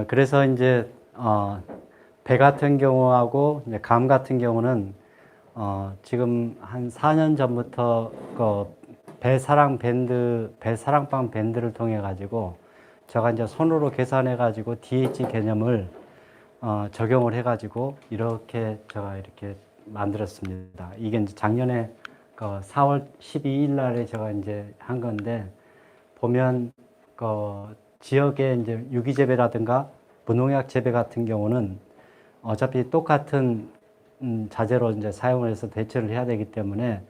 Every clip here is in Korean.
그래서 이제, 배 같은 경우하고 이제 감 같은 경우는, 지금 한 4년 전부터 배사랑방 밴드를 통해 가지고, 제가 이제 손으로 계산해 가지고 DH 개념을, 적용을 해 가지고, 이렇게 제가 이렇게 만들었습니다. 이게 이제 작년에 4월 12일 날에 제가 이제 한 건데, 보면 지역의 이제 유기재배라든가 무농약 재배 같은 경우는 어차피 똑같은 자재로 이제 사용을 해서 대처를 해야 되기 때문에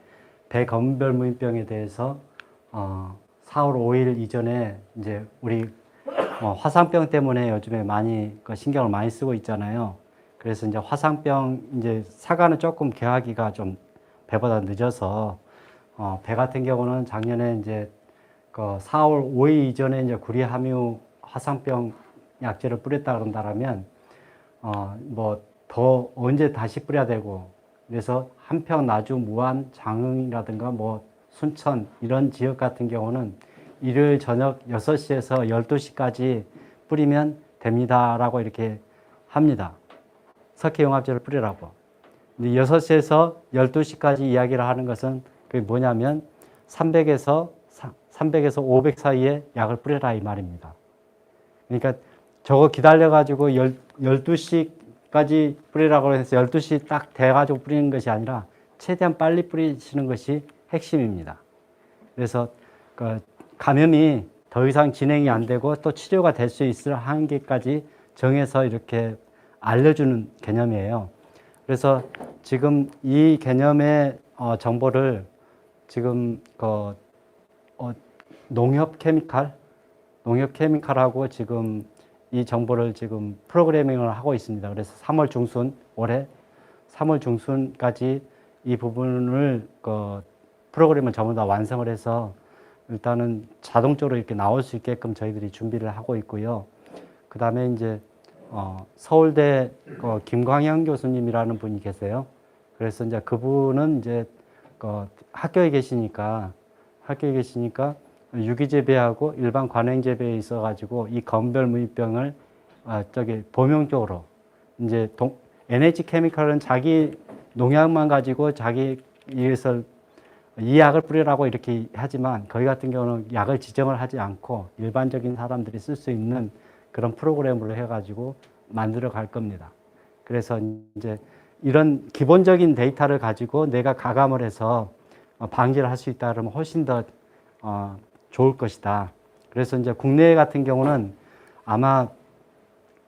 배 검별 무인병에 대해서 4월 5일 이전에 이제 우리 화상병 때문에 요즘에 많이 신경을 많이 쓰고 있잖아요. 그래서 이제 화상병 이제 사과는 조금 개화기가 좀 배보다 늦어서 배 같은 경우는 작년에 이제 4월 5일 이전에 이제 구리함유 화상병 약제를 뿌렸다 그런다면 뭐 더 언제 다시 뿌려야 되고, 그래서 한평, 나주, 무안, 장흥이라든가 뭐 순천 이런 지역 같은 경우는 일요일 저녁 6시에서 12시까지 뿌리면 됩니다라고 이렇게 합니다. 석회용합제를 뿌리라고. 근데 6시에서 12시까지 이야기를 하는 것은 그게 뭐냐면 300에서 500 사이에 약을 뿌려라 이 말입니다. 그러니까 저거 기다려가지고 12시까지 뿌리라고 해서 12시 딱 돼가지고 뿌리는 것이 아니라 최대한 빨리 뿌리시는 것이 핵심입니다. 그래서 감염이 더 이상 진행이 안 되고 또 치료가 될 수 있을 한계까지 정해서 이렇게 알려주는 개념이에요. 그래서 지금 이 개념의 정보를 지금 농협 케미칼하고 지금 이 정보를 지금 프로그래밍을 하고 있습니다. 그래서 올해 3월 중순까지 이 부분을 프로그램을 전부 다 완성을 해서 일단은 자동적으로 이렇게 나올 수 있게끔 저희들이 준비를 하고 있고요. 그 다음에 이제 서울대 김광현 교수님이라는 분이 계세요. 그래서 이제 그분은 이제 학교에 계시니까 유기재배하고 일반 관행재배에 있어가지고 이 검별 무익병을 범용적으로 이제 NH 케미칼은 자기 농약만 가지고 자기 위해서 이 약을 뿌리라고 이렇게 하지만 거기 같은 경우는 약을 지정을 하지 않고 일반적인 사람들이 쓸 수 있는 그런 프로그램으로 해가지고 만들어 갈 겁니다. 그래서 이제 이런 기본적인 데이터를 가지고 내가 가감을 해서 방지를 할 수 있다 그러면 훨씬 더 좋을 것이다. 그래서 이제 국내 같은 경우는 아마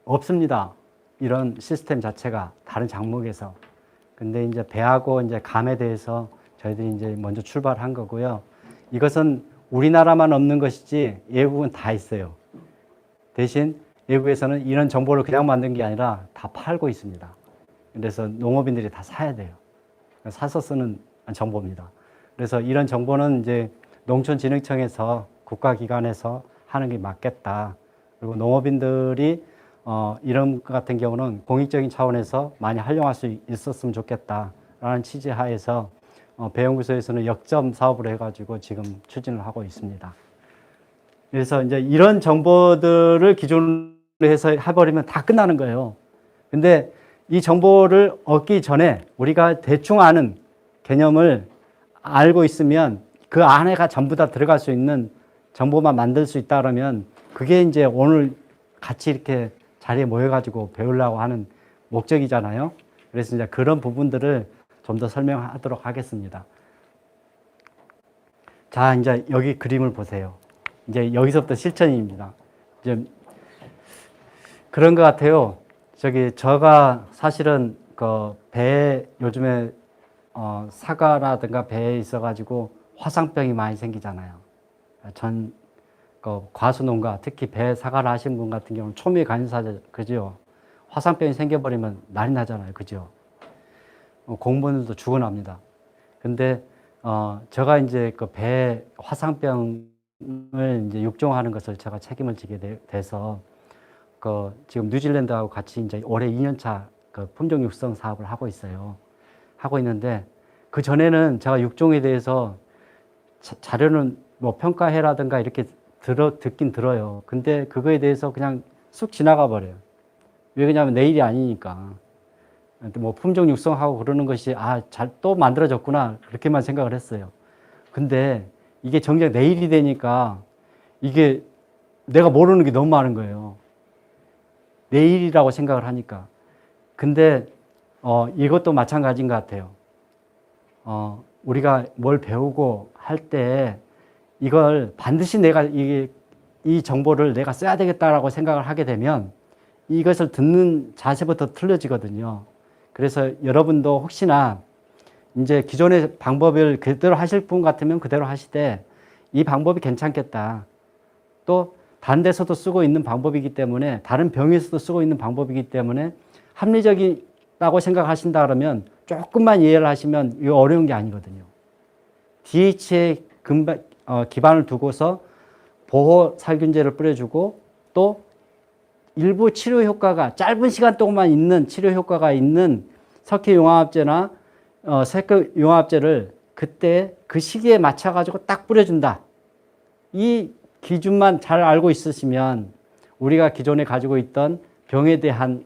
없습니다. 이런 시스템 자체가 다른 작목에서. 근데 이제 배하고 이제 감에 대해서 저희들이 이제 먼저 출발한 거고요. 이것은 우리나라만 없는 것이지 외국은 다 있어요. 대신 외국에서는 이런 정보를 그냥 만든 게 아니라 다 팔고 있습니다. 그래서 농업인들이 다 사야 돼요. 사서 쓰는 정보입니다. 그래서 이런 정보는 이제 농촌진흥청에서 국가기관에서 하는 게 맞겠다. 그리고 농업인들이 이런 것 같은 경우는 공익적인 차원에서 많이 활용할 수 있었으면 좋겠다라는 취지 하에서 배연구소에서는 역점 사업을 해가지고 지금 추진을 하고 있습니다. 그래서 이제 이런 정보들을 기준으로 해서 해버리면 다 끝나는 거예요. 근데 이 정보를 얻기 전에 우리가 대충 아는 개념을 알고 있으면 그 안에가 전부 다 들어갈 수 있는 정보만 만들 수 있다 그러면 그게 이제 오늘 같이 이렇게 자리에 모여가지고 배우려고 하는 목적이잖아요. 그래서 이제 그런 부분들을 좀 더 설명하도록 하겠습니다. 자, 이제 여기 그림을 보세요. 이제 여기서부터 실천입니다. 이제 그런 것 같아요. 저가 사실은 요즘에 사과라든가 배에 있어가지고 화상병이 많이 생기잖아요. 과수농가, 특히 배 사과를 하신 분 같은 경우는 초미의 관심사죠. 그죠? 화상병이 생겨버리면 난리 나잖아요. 그죠? 공무원들도 죽어납니다. 근데, 제가 이제 배 화상병을 이제 육종하는 것을 제가 책임을 지게 돼서, 지금 뉴질랜드하고 같이 이제 올해 2년차 품종 육성 사업을 하고 있어요. 하고 있는데, 그 전에는 제가 육종에 대해서 자료는 뭐 평가해라든가 이렇게 듣긴 들어요. 근데 그거에 대해서 그냥 쑥 지나가 버려요. 왜 그러냐면 내 일이 아니니까. 뭐 품종 육성하고 그러는 것이 잘 또 만들어졌구나 그렇게만 생각을 했어요. 근데 이게 정작 내 일이 되니까 이게 내가 모르는 게 너무 많은 거예요. 내 일이라고 생각을 하니까. 근데 이것도 마찬가지인 것 같아요. 우리가 뭘 배우고 할 때 이걸 반드시 내가 이 정보를 내가 써야 되겠다라고 생각을 하게 되면 이것을 듣는 자세부터 틀려지거든요. 그래서 여러분도 혹시나 이제 기존의 방법을 그대로 하실 분 같으면 그대로 하시되 이 방법이 괜찮겠다. 또 다른 데서도 쓰고 있는 방법이기 때문에 다른 병에서도 쓰고 있는 방법이기 때문에 합리적이라고 생각하신다 그러면 조금만 이해를 하시면 이거 어려운 게 아니거든요. DHA에 기반을 두고서 보호 살균제를 뿌려주고 또 일부 치료 효과가 짧은 시간 동안만 있는 치료 효과가 있는 석회용화합제나 색소용화합제를 그때 그 시기에 맞춰 가지고 딱 뿌려준다. 이 기준만 잘 알고 있으시면 우리가 기존에 가지고 있던 병에 대한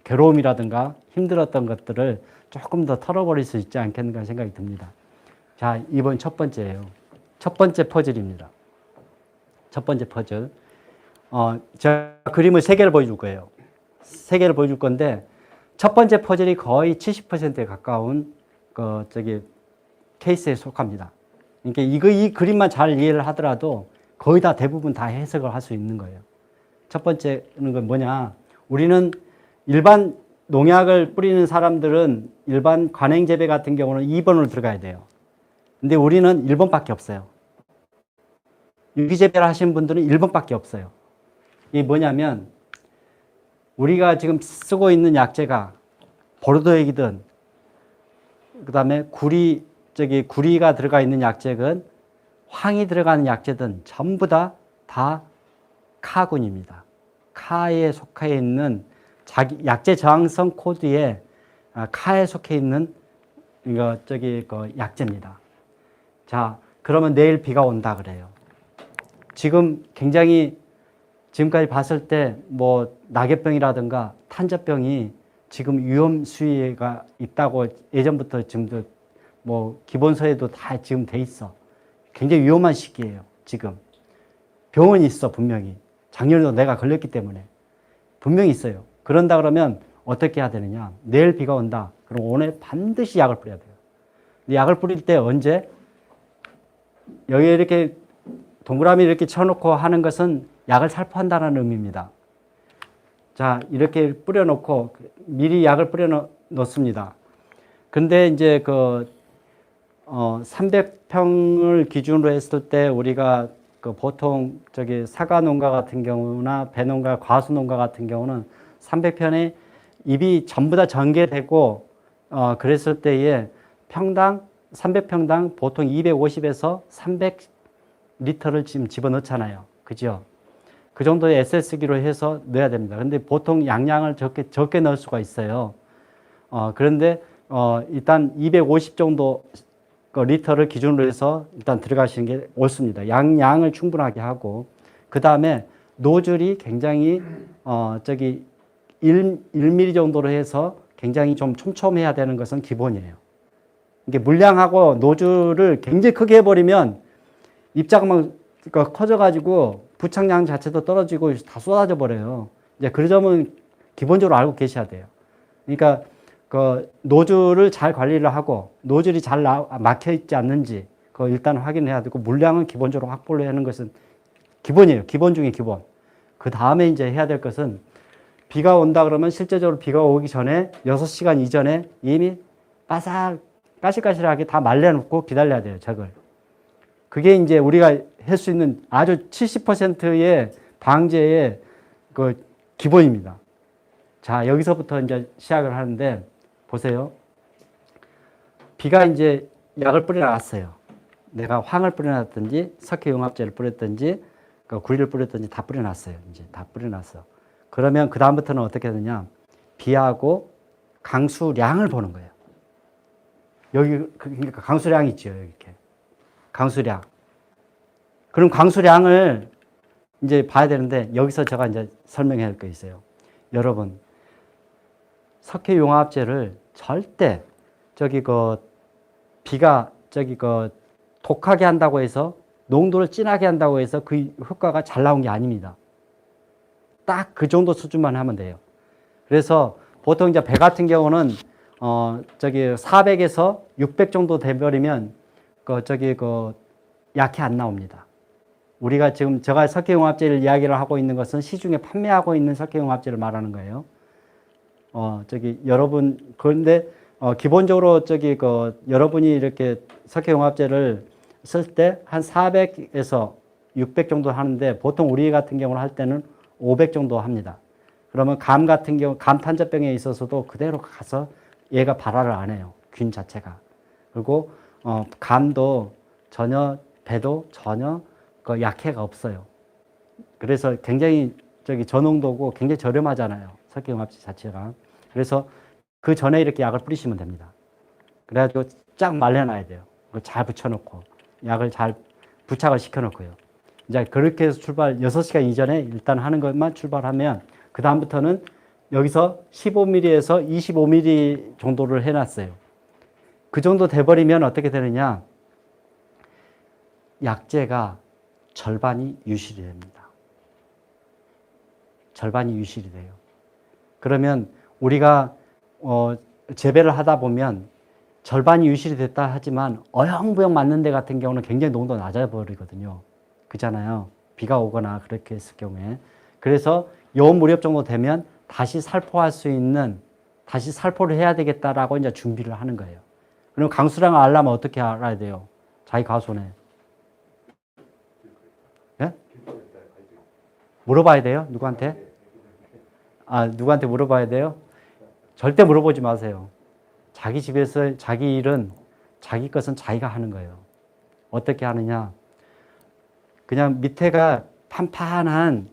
괴로움이라든가 힘들었던 것들을 조금 더 털어버릴 수 있지 않겠는가 생각이 듭니다. 자, 이번 첫 번째예요. 첫 번째 퍼즐입니다. 첫 번째 퍼즐. 제가 그림을 세 개를 보여줄 거예요. 세 개를 보여줄 건데 첫 번째 퍼즐이 거의 70%에 가까운 케이스에 속합니다. 그러니까 이 그림만 잘 이해를 하더라도 거의 다 대부분 다 해석을 할 수 있는 거예요. 첫 번째는 건 뭐냐? 우리는 일반 농약을 뿌리는 사람들은 일반 관행재배 같은 경우는 2번으로 들어가야 돼요. 근데 우리는 1번밖에 없어요. 유기재배를 하시는 분들은 1번밖에 없어요. 이게 뭐냐면 우리가 지금 쓰고 있는 약재가 보르도액이든 그다음에 구리가 들어가 있는 약재든 황이 들어가는 약재든 전부 다 카군입니다. 카에 속해 있는 약재 저항성 코드에 카에 속해 있는 약재입니다. 자, 그러면 내일 비가 온다 그래요. 지금 굉장히 지금까지 봤을 때 뭐 낙엽병이라든가 탄저병이 지금 위험 수위가 있다고 예전부터 지금도 뭐 기본서에도 다 지금 돼 있어. 굉장히 위험한 시기예요. 지금 병원이 있어 분명히. 작년에도 내가 걸렸기 때문에 분명히 있어요. 그런다 그러면 어떻게 해야 되느냐? 내일 비가 온다. 그럼 오늘 반드시 약을 뿌려야 돼요. 근데 약을 뿌릴 때 언제? 여기 이렇게 동그라미 이렇게 쳐놓고 하는 것은 약을 살포한다는 의미입니다. 자, 이렇게 뿌려놓고 미리 약을 뿌려 놓습니다. 근데 이제 300평을 기준으로 했을 때 우리가 보통 사과 농가 같은 경우나 배 농가, 과수 농가 같은 경우는 300평에 잎이 전부 다 전개되고 그랬을 때에 300평당 보통 250에서 300리터를 지금 집어넣잖아요. 그죠? 그 정도의 SS기로 해서 넣어야 됩니다. 근데 보통 양량을 적게 넣을 수가 있어요. 그런데 일단 250 정도 리터를 기준으로 해서 일단 들어가시는 게 옳습니다. 양을 충분하게 하고 그 다음에 노즐이 굉장히 1mm 정도로 해서 굉장히 좀 촘촘해야 되는 것은 기본이에요. 이게 물량하고 노즐을 굉장히 크게 해버리면 입자가 커져가지고 부착량 자체도 떨어지고 다 쏟아져 버려요. 이제 그 점은 기본적으로 알고 계셔야 돼요. 그러니까 노즐을 잘 관리를 하고 노즐이 잘 막혀 있지 않는지 그거 일단 확인해야 되고 물량은 기본적으로 확보를 하는 것은 기본이에요. 기본 중에 기본. 그 다음에 이제 해야 될 것은 비가 온다 그러면 실제적으로 비가 오기 전에 6시간 이전에 이미 까실까실하게 다 말려놓고 기다려야 돼요. 적을. 그게 이제 우리가 할 수 있는 아주 70%의 방제의 기본입니다. 자, 여기서부터 이제 시작을 하는데, 보세요. 비가 이제 약을 뿌려놨어요. 내가 황을 뿌려놨든지, 석회용합제를 뿌렸든지, 구리를 뿌렸든지 다 뿌려놨어요. 이제 다 뿌려놨어. 그러면 그다음부터는 어떻게 하느냐. 비하고 강수량을 보는 거예요. 여기, 그러니까 강수량이 있죠. 이렇게. 강수량. 그럼 강수량을 이제 봐야 되는데 여기서 제가 이제 설명해야 할 거 있어요. 여러분, 석회융합제를 절대 비가 독하게 한다고 해서 농도를 진하게 한다고 해서 그 효과가 잘 나온 게 아닙니다. 딱 그 정도 수준만 하면 돼요. 그래서 보통 이제 배 같은 경우는 400에서 600 정도 돼버리면 약해 안 나옵니다. 우리가 지금 제가 석회융합제를 이야기를 하고 있는 것은 시중에 판매하고 있는 석회융합제를 말하는 거예요. 여러분, 그런데 기본적으로 여러분이 이렇게 석회융합제를 쓸 때 한 400에서 600 정도 하는데 보통 우리 같은 경우는 할 때는 500 정도 합니다. 그러면 감 같은 경우, 감 탄저병에 있어서도 그대로 가서 얘가 발화를 안 해요. 균 자체가. 그리고 감도 전혀, 배도 전혀 약해가 없어요. 그래서 굉장히 저농도고 굉장히 저렴하잖아요. 석회융합제 자체가. 그래서 그 전에 이렇게 약을 뿌리시면 됩니다. 그래가지고 쫙 말려놔야 돼요. 잘 붙여놓고 약을 잘 부착을 시켜놓고요. 이제 그렇게 해서 6시간 이전에 일단 하는 것만 출발하면 그 다음부터는 여기서 15mm에서 25mm 정도를 해놨어요. 그 정도 돼버리면 어떻게 되느냐? 약재가 절반이 유실이 됩니다. 절반이 유실이 돼요. 그러면 우리가 재배를 하다 보면 절반이 유실이 됐다 하지만 어영부영 맞는 데 같은 경우는 굉장히 농도 낮아 버리거든요. 그잖아요. 비가 오거나 그렇게 했을 경우에. 그래서 요 무렵 정도 되면 다시 살포할 수 있는, 다시 살포를 해야 되겠다라고 이제 준비를 하는 거예요. 그럼 강수량을 알려면 어떻게 알아야 돼요? 자기 가손에. 예? 물어봐야 돼요? 누구한테? 누구한테 물어봐야 돼요? 절대 물어보지 마세요. 자기 집에서 자기 일은, 자기 것은 자기가 하는 거예요. 어떻게 하느냐. 그냥 밑에가 판판한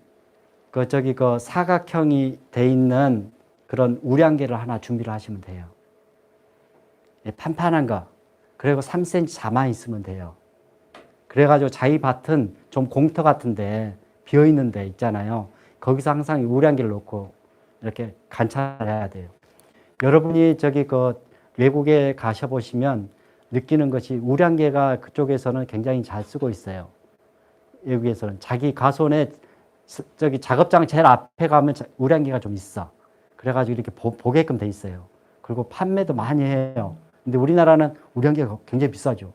사각형이 돼 있는 그런 우량계를 하나 준비를 하시면 돼요. 판판한 거. 그리고 3cm 자만 있으면 돼요. 그래가지고 자기 밭은 좀 공터 같은데, 비어있는 데 있잖아요. 거기서 항상 우량계를 놓고 이렇게 관찰해야 돼요. 여러분이 외국에 가셔보시면 느끼는 것이 우량계가 그쪽에서는 굉장히 잘 쓰고 있어요. 외국에서는 자기 가손에 작업장 제일 앞에 가면 우량계가 좀 있어. 그래가지고 이렇게 보게끔 돼 있어요. 그리고 판매도 많이 해요. 근데 우리나라는 우량계가 굉장히 비싸죠.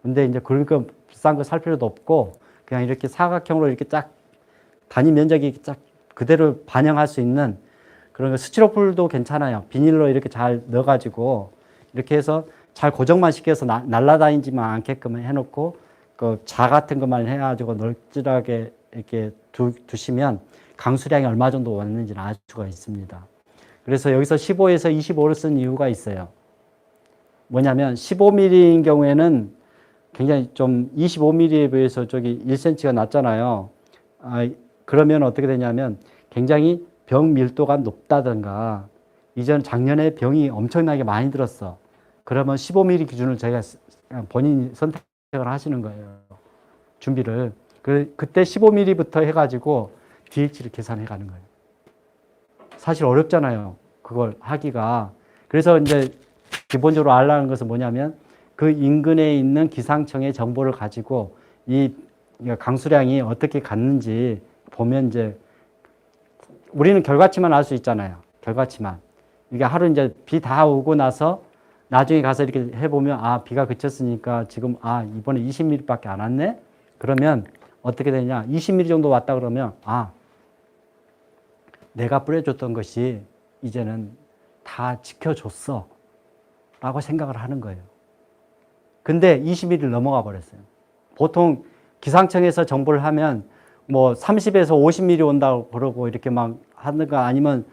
근데 이제 그러니까 비싼 거 살 필요도 없고 그냥 이렇게 사각형으로 이렇게 쫙 단위 면적이 쫙 그대로 반영할 수 있는 그런 거, 스티로폴도 괜찮아요. 비닐로 이렇게 잘 넣어가지고 이렇게 해서 잘 고정만 시켜서 날아다니지만 않게끔 해놓고 그 자 같은 것만 해가지고 널찍하게 이렇게 두시면 강수량이 얼마 정도 왔는지는 알 수가 있습니다. 그래서 여기서 15에서 25를 쓴 이유가 있어요. 뭐냐면 15mm인 경우에는 굉장히 좀 25mm에 비해서 1cm가 낮잖아요. 그러면 어떻게 되냐면 굉장히 병 밀도가 높다든가 작년에 병이 엄청나게 많이 들었어. 그러면 15mm 기준을 저희가 본인이 선택을 하시는 거예요. 준비를. 그때 15mm부터 해가지고 DH를 계산해 가는 거예요. 사실 어렵잖아요. 그걸 하기가. 그래서 이제 기본적으로 알라는 것은 뭐냐면 그 인근에 있는 기상청의 정보를 가지고 이 강수량이 어떻게 갔는지 보면 이제 우리는 결과치만 알 수 있잖아요. 결과치만. 이게 하루 이제 비 다 오고 나서 나중에 가서 이렇게 해보면 비가 그쳤으니까 지금 이번에 20mm밖에 안 왔네? 그러면 어떻게 되냐? 20mm 정도 왔다 그러면 내가 뿌려줬던 것이 이제는 다 지켜줬어 라고 생각을 하는 거예요. 근데 20mm를 넘어가 버렸어요. 보통 기상청에서 정보를 하면 뭐 30에서 50mm 온다고 그러고 이렇게 막 하든가 아니면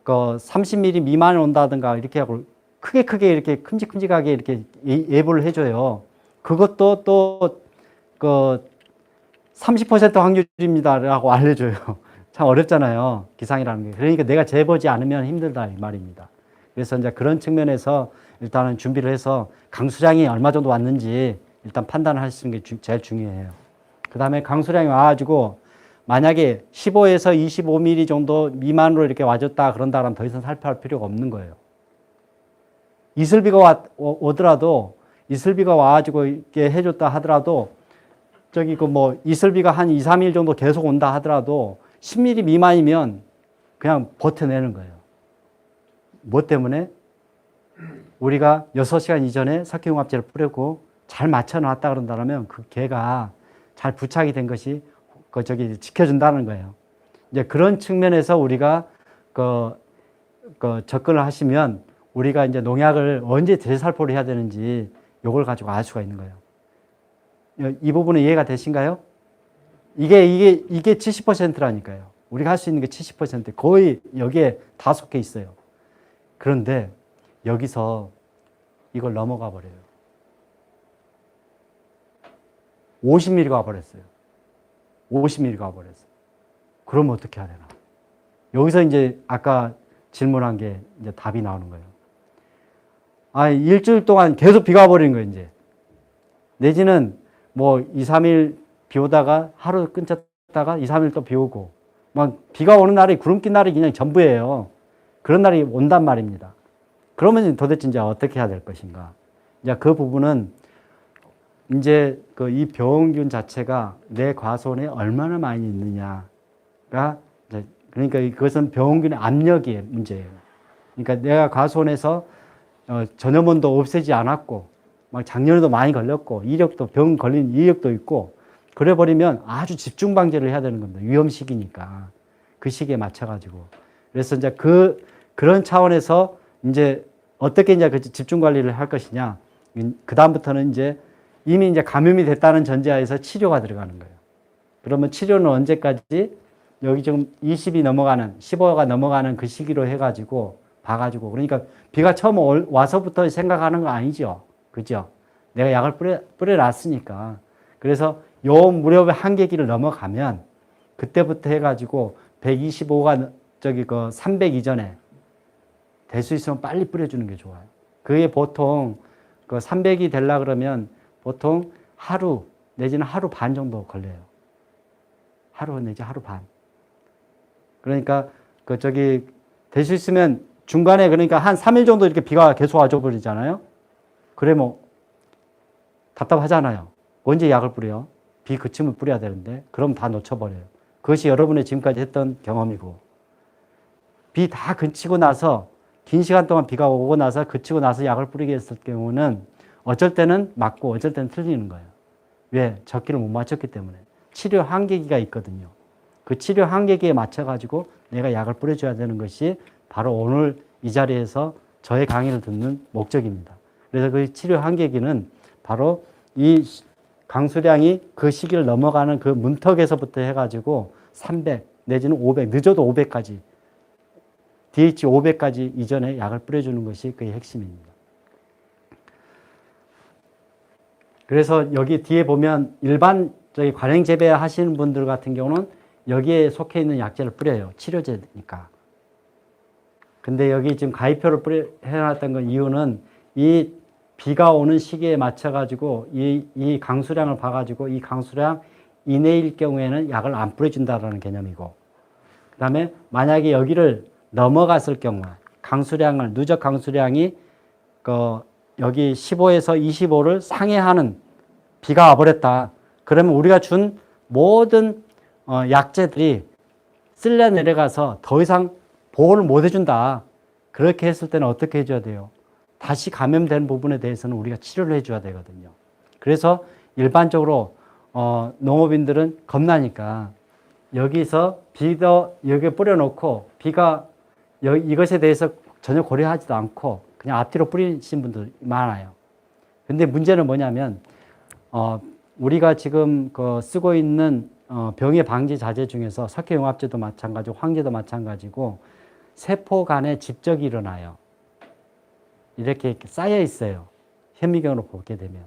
30mm 미만에 온다든가 이렇게 하고 크게 이렇게 큼직큼직하게 이렇게 예보를 해줘요. 그것도 또 30% 확률입니다라고 알려줘요. 참 어렵잖아요. 기상이라는 게. 그러니까 내가 재보지 않으면 힘들다 이 말입니다. 그래서 이제 그런 측면에서 일단은 준비를 해서 강수량이 얼마 정도 왔는지 일단 판단을 하시는 게 제일 중요해요. 그 다음에 강수량이 와가지고 만약에 15에서 25mm 정도 미만으로 이렇게 와줬다 그런다면 더 이상 살펴할 필요가 없는 거예요. 이슬비가 오더라도 이슬비가 와가지고 이렇게 해줬다 하더라도 저기 그 뭐 이슬비가 한 2, 3일 정도 계속 온다 하더라도 10mm 미만이면 그냥 버텨내는 거예요. 뭐 때문에? 우리가 6시간 이전에 석회융합제를 뿌렸고 잘 맞춰놨다 그런다면 그 개가 잘 부착이 된 것이 지켜준다는 거예요. 이제 그런 측면에서 우리가 접근을 하시면 우리가 이제 농약을 언제 재살포를 해야 되는지 요걸 가지고 알 수가 있는 거예요. 이 부분은 이해가 되신가요? 이게 70%라니까요. 우리가 할 수 있는 게 70%, 거의 여기에 다 속해 있어요. 그런데 여기서 이걸 넘어가 버려요. 50mm가 와버렸어요. 50mm가 와버렸어요. 그러면 어떻게 해야 되나? 여기서 이제 아까 질문한 게 이제 답이 나오는 거예요. 일주일 동안 계속 비가 와버리는 거예요, 이제. 내지는 뭐 2, 3일 비 오다가 하루 끊쳤다가 2, 3일 또 비 오고, 막 비가 오는 날이 구름 낀 날이 그냥 전부예요. 그런 날이 온단 말입니다. 그러면 도대체 이제 어떻게 해야 될 것인가? 이제 그 부분은 이제 이 병균 자체가 내 과수원에 얼마나 많이 있느냐가 그러니까 그것은 병균의 압력의 문제예요. 그러니까 내가 과수원에서 전염원도 없애지 않았고 막 작년에도 많이 걸렸고 이력도 병 걸린 이력도 있고 그래 버리면 아주 집중 방제를 해야 되는 겁니다. 위험 시기니까 그 시기에 맞춰 가지고 그래서 이제 그런 차원에서 이제 어떻게 이제 그 집중 관리를 할 것이냐. 그 다음부터는 이제 이미 이제 감염이 됐다는 전제하에서 치료가 들어가는 거예요. 그러면 치료는 언제까지? 여기 지금 20이 넘어가는, 15가 넘어가는 그 시기로 해가지고 봐가지고 그러니까 비가 처음 와서부터 생각하는 거 아니죠. 그죠? 내가 약을 뿌려놨으니까. 그래서 요 무렵의 한계기를 넘어가면 그때부터 해가지고 125가 300 이전에 될 수 있으면 빨리 뿌려주는 게 좋아요. 그게 보통 300이 되려 그러면 보통 하루 내지는 하루 반 정도 걸려요. 하루 내지 하루 반. 그러니까 될 수 있으면 중간에 그러니까 한 3일 정도 이렇게 비가 계속 와줘 버리잖아요. 그래 뭐 답답하잖아요. 언제 약을 뿌려? 비 그치면 뿌려야 되는데 그럼 다 놓쳐버려요. 그것이 여러분의 지금까지 했던 경험이고 비 다 그치고 나서 긴 시간 동안 비가 오고 나서 그치고 나서 약을 뿌리게 했을 경우는 어쩔 때는 맞고 어쩔 때는 틀리는 거예요. 왜? 적기를 못 맞췄기 때문에. 치료 한계기가 있거든요. 그 치료 한계기에 맞춰가지고 내가 약을 뿌려줘야 되는 것이 바로 오늘 이 자리에서 저의 강의를 듣는 목적입니다. 그래서 그 치료 한계기는 바로 이 강수량이 그 시기를 넘어가는 그 문턱에서부터 해가지고 300 내지는 500, 늦어도 500까지 DH 500까지 이전에 약을 뿌려주는 것이 그의 핵심입니다. 그래서 여기 뒤에 보면 일반 관행 재배 하시는 분들 같은 경우는 여기에 속해 있는 약재를 뿌려요. 치료제니까. 근데 여기 지금 가위표를 해놨던 건 이유는 이 비가 오는 시기에 맞춰가지고 이 강수량을 봐가지고 이 강수량 이내일 경우에는 약을 안 뿌려준다라는 개념이고 그 다음에 만약에 여기를 넘어갔을 경우 강수량을 누적 강수량이 여기 15에서 25를 상회하는 비가 와버렸다. 그러면 우리가 준 모든 약재들이 쓸려 내려가서 더 이상 보호를 못 해준다. 그렇게 했을 때는 어떻게 해줘야 돼요? 다시 감염된 부분에 대해서는 우리가 치료를 해줘야 되거든요. 그래서 일반적으로 농업인들은 겁나니까 여기서 비도 여기에 뿌려놓고 비가 이것에 대해서 전혀 고려하지도 않고 그냥 앞뒤로 뿌리신 분들 많아요. 근데 문제는 뭐냐면 우리가 지금 쓰고 있는 병의 방지 자재 중에서 석회융합제도 마찬가지고 황제도 마찬가지고 세포 간에 집적이 일어나요. 이렇게 쌓여 있어요. 현미경으로 보게 되면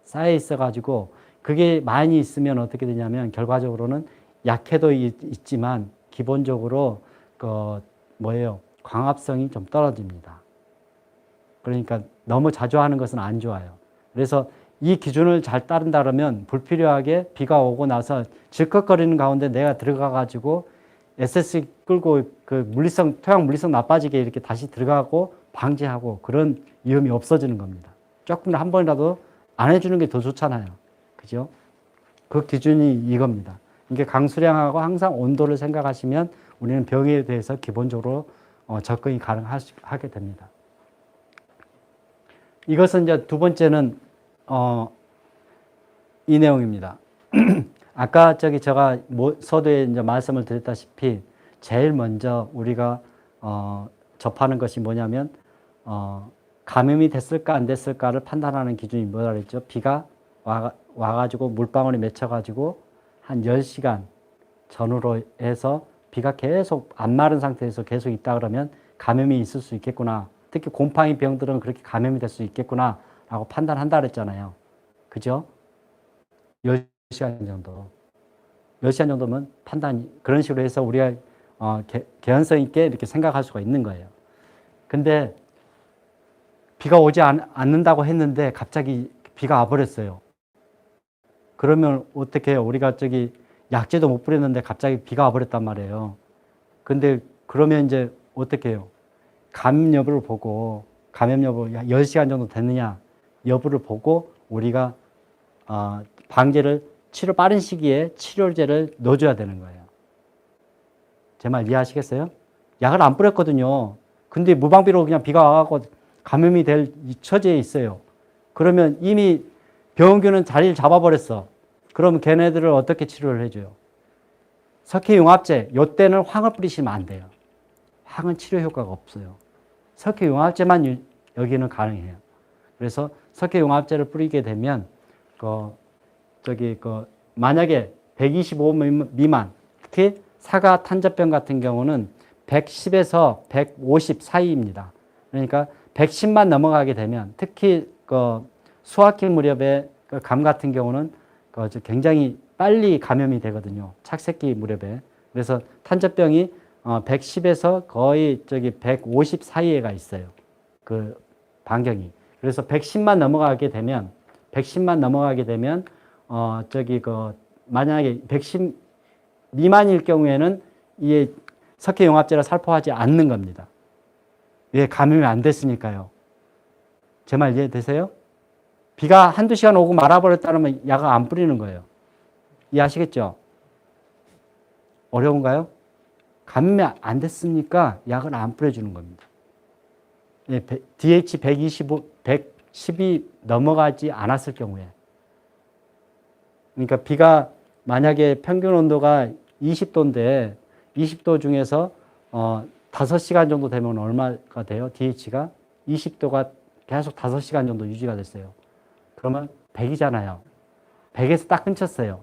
쌓여 있어가지고 그게 많이 있으면 어떻게 되냐면 결과적으로는 약해도 있지만 기본적으로 광합성이 좀 떨어집니다. 그러니까 너무 자주 하는 것은 안 좋아요. 그래서 이 기준을 잘 따른다 그러면 불필요하게 비가 오고 나서 질컥거리는 가운데 내가 들어가 가지고 SS 끌고 그 물리성, 토양 물리성 나빠지게 이렇게 다시 들어가고 방지하고 그런 위험이 없어지는 겁니다. 조금 한 번이라도 안 해주는 게 더 좋잖아요. 그죠? 그 기준이 이겁니다. 이게 강수량하고 항상 온도를 생각하시면 우리는 병에 대해서 기본적으로 접근이 가능하게 됩니다. 이것은 이제 두 번째는 이 내용입니다. 아까 제가 서두에 이제 말씀을 드렸다시피 제일 먼저 우리가 접하는 것이 뭐냐면 감염이 됐을까 안 됐을까를 판단하는 기준이 뭐라 그랬죠? 비가 와가지고 물방울이 맺혀가지고 한 10시간 전후로 해서 비가 계속 안 마른 상태에서 계속 있다 그러면 감염이 있을 수 있겠구나. 특히 곰팡이 병들은 그렇게 감염이 될 수 있겠구나 라고 판단한다 그랬잖아요. 그죠? 10시간 정도. 10시간 정도면 판단이, 그런 식으로 해서 우리가 개연성 있게 이렇게 생각할 수가 있는 거예요. 근데 비가 오지 않는다고 했는데 갑자기 비가 와버렸어요. 그러면 어떻게 해요? 우리가 약재도 못 뿌렸는데 갑자기 비가 와버렸단 말이에요. 근데 그러면 이제 어떻게 해요? 감염 여부를 보고, 감염 여부 10시간 정도 됐느냐 여부를 보고 우리가 방제를 빠른 시기에 치료제를 넣어줘야 되는 거예요. 제 말 이해하시겠어요? 약을 안 뿌렸거든요. 근데 무방비로 그냥 비가 와갖고 감염이 될 처지에 있어요. 그러면 이미 병원균은 자리를 잡아버렸어. 그럼 걔네들을 어떻게 치료를 해줘요? 석회융합제, 요때는 황을 뿌리시면 안 돼요. 황은 치료 효과가 없어요. 석회융합제만 여기는 가능해요. 그래서 석회융합제를 뿌리게 되면 만약에 125 미만, 특히 사과 탄저병 같은 경우는 110에서 150 사이입니다. 그러니까 110만 넘어가게 되면 특히 수확기 무렵에 감 같은 경우는 굉장히 빨리 감염이 되거든요. 착색기 무렵에. 그래서 탄저병이 110에서 거의 150 사이에가 있어요. 그 반경이. 그래서 110만 넘어가게 되면 만약에 110 미만일 경우에는 이 석회융합제를 살포하지 않는 겁니다. 왜? 감염이 안 됐으니까요. 제 말 이해되세요? 비가 한두 시간 오고 말아버렸다면 약을 안 뿌리는 거예요. 이해하시겠죠? 어려운가요? 감염이 안 됐으니까 약을 안 뿌려주는 겁니다. DH 110이 넘어가지 않았을 경우에. 그러니까 비가 만약에 평균 온도가 20도인데 20도 중에서 5시간 정도 되면 얼마가 돼요? DH가 20도가 계속 5시간 정도 유지가 됐어요. 그러면 100이잖아요. 100에서 딱 끊쳤어요.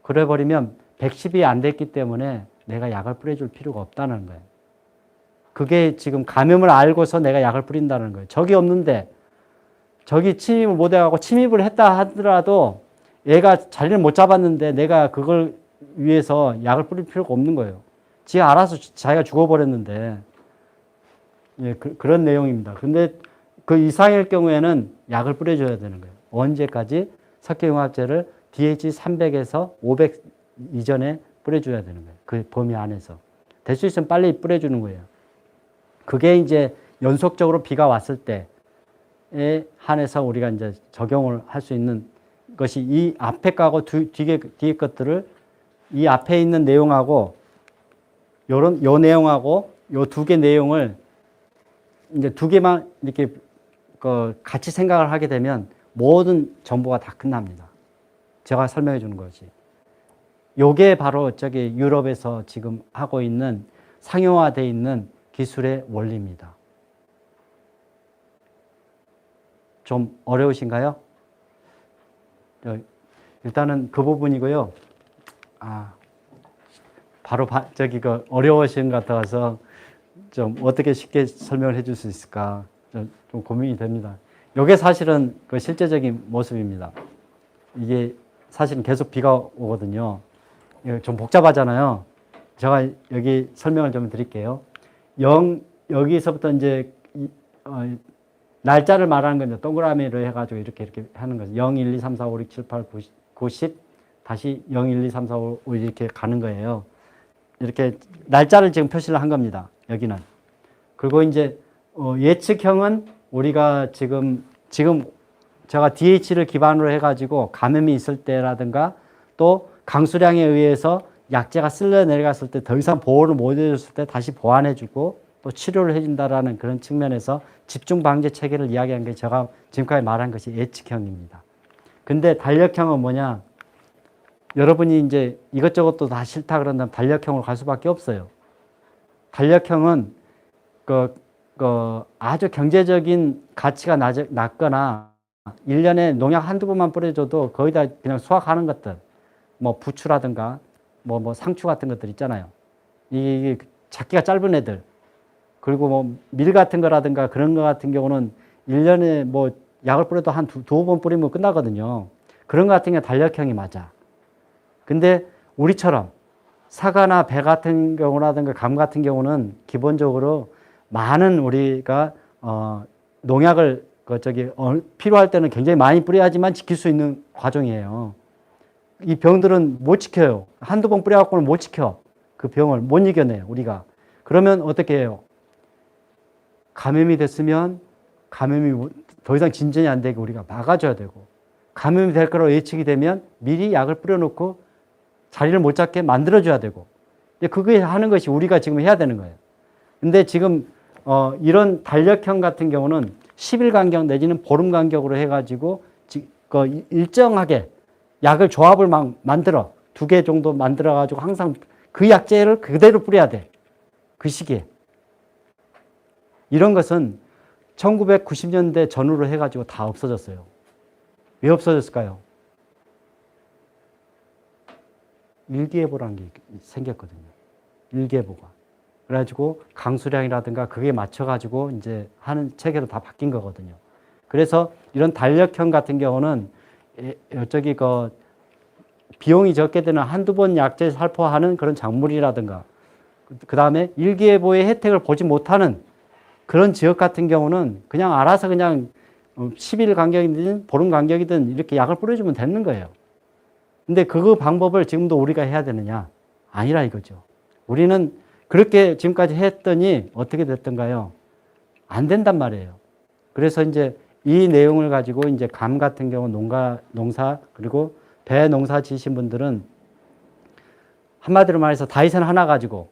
그래 버리면 110이 안 됐기 때문에 내가 약을 뿌려줄 필요가 없다는 거예요. 그게 지금 감염을 알고서 내가 약을 뿌린다는 거예요. 적이 없는데 적이 침입을 못 해가고 침입을 했다 하더라도 얘가 자리를 못 잡았는데 내가 그걸 위해서 약을 뿌릴 필요가 없는 거예요. 지가 알아서 자기가 죽어버렸는데. 예, 그런 내용입니다. 근데 그 이상일 경우에는 약을 뿌려줘야 되는 거예요. 언제까지? 석회융합제를 DH 300에서 500 이전에 뿌려줘야 되는 거예요. 그 범위 안에서. 될 수 있으면 빨리 뿌려주는 거예요. 그게 이제 연속적으로 비가 왔을 때에 한해서 우리가 이제 적용을 할 수 있는 것이 이 앞에 거하고 뒤에 것들을 이 앞에 있는 내용하고 요 내용하고 요 두 개 내용을 이제 두 개만 이렇게 같이 생각을 하게 되면 모든 정보가 다 끝납니다. 제가 설명해 주는 것이. 요게 바로 유럽에서 지금 하고 있는 상용화되어 있는 기술의 원리입니다. 좀 어려우신가요? 일단은 그 부분이고요. 바로 어려우신 것 같아서 좀 어떻게 쉽게 설명을 해줄 수 있을까 좀 고민이 됩니다. 이게 사실은 그 실제적인 모습입니다. 이게 사실은 계속 비가 오거든요. 좀 복잡하잖아요. 제가 여기 설명을 좀 드릴게요. 여기서부터 이제 날짜를 말하는 거죠. 동그라미를 해가지고 이렇게 하는 거죠. 0, 1, 2, 3, 4, 5, 6, 7, 8, 9, 10 다시 0, 1, 2, 3, 4, 5 이렇게 가는 거예요. 이렇게 날짜를 지금 표시를 한 겁니다. 여기는. 그리고 이제 예측형은 우리가 지금 제가 DH를 기반으로 해가지고 감염이 있을 때라든가 또 강수량에 의해서 약제가 쓸려 내려갔을 때 더 이상 보호를 못 해줬을 때 다시 보완해주고 또 치료를 해준다라는 그런 측면에서 집중 방제 체계를 이야기한 게 제가 지금까지 말한 것이 예측형입니다. 근데 단력형은 뭐냐? 여러분이 이제 이것저것도 다 싫다 그런다면 단력형으로 갈 수밖에 없어요. 단력형은 아주 경제적인 가치가 낮거나 1년에 농약 한두 번만 뿌려줘도 거의 다 그냥 수확하는 것들, 뭐 부추라든가 뭐 상추 같은 것들 있잖아요. 이게 작기가 짧은 애들, 그리고 뭐 밀 같은 거라든가 그런 거 같은 경우는 1년에 뭐 약을 뿌려도 한 두어 번 뿌리면 끝나거든요. 그런 거 같은 게 단력형이 맞아. 근데 우리처럼 사과나 배 같은 경우라든가 감 같은 경우는 기본적으로 많은 우리가 농약을 필요할 때는 굉장히 많이 뿌려야지만 지킬 수 있는 과정이에요. 이 병들은 못 지켜요. 한두 번 뿌려갖고는 못 지켜. 그 병을 못 이겨내요, 우리가. 그러면 어떻게 해요? 감염이 됐으면 감염이 더 이상 진전이 안 되게 우리가 막아줘야 되고, 감염이 될 거라고 예측이 되면 미리 약을 뿌려놓고 자리를 못 잡게 만들어줘야 되고, 그게 하는 것이 우리가 지금 해야 되는 거예요. 근데 지금 이런 단력형 같은 경우는 10일 간격 내지는 보름 간격으로 해가지고 일정하게 약을 조합을 막 만들어 2개 정도 만들어가지고 항상 그 약제를 그대로 뿌려야 돼. 그 시기에. 이런 것은 1990년대 전후로 해가지고 다 없어졌어요. 왜 없어졌을까요? 일기예보라는 게 생겼거든요. 일기예보가. 그래가지고 강수량이라든가 그게 맞춰가지고 이제 하는 체계로 다 바뀐 거거든요. 그래서 이런 단력형 같은 경우는 비용이 적게 드는 한두 번 약제 살포하는 그런 작물이라든가 그 다음에 일기예보의 혜택을 보지 못하는 그런 지역 같은 경우는 그냥 알아서 그냥 10일 간격이든 보름 간격이든 이렇게 약을 뿌려주면 되는 거예요. 근데 그 방법을 지금도 우리가 해야 되느냐? 아니라 이거죠. 우리는 그렇게 지금까지 했더니 어떻게 됐던가요? 안 된단 말이에요. 그래서 이제 이 내용을 가지고 이제 감 같은 경우 농사 그리고 배 농사 지으신 분들은 한마디로 말해서 다이센 하나 가지고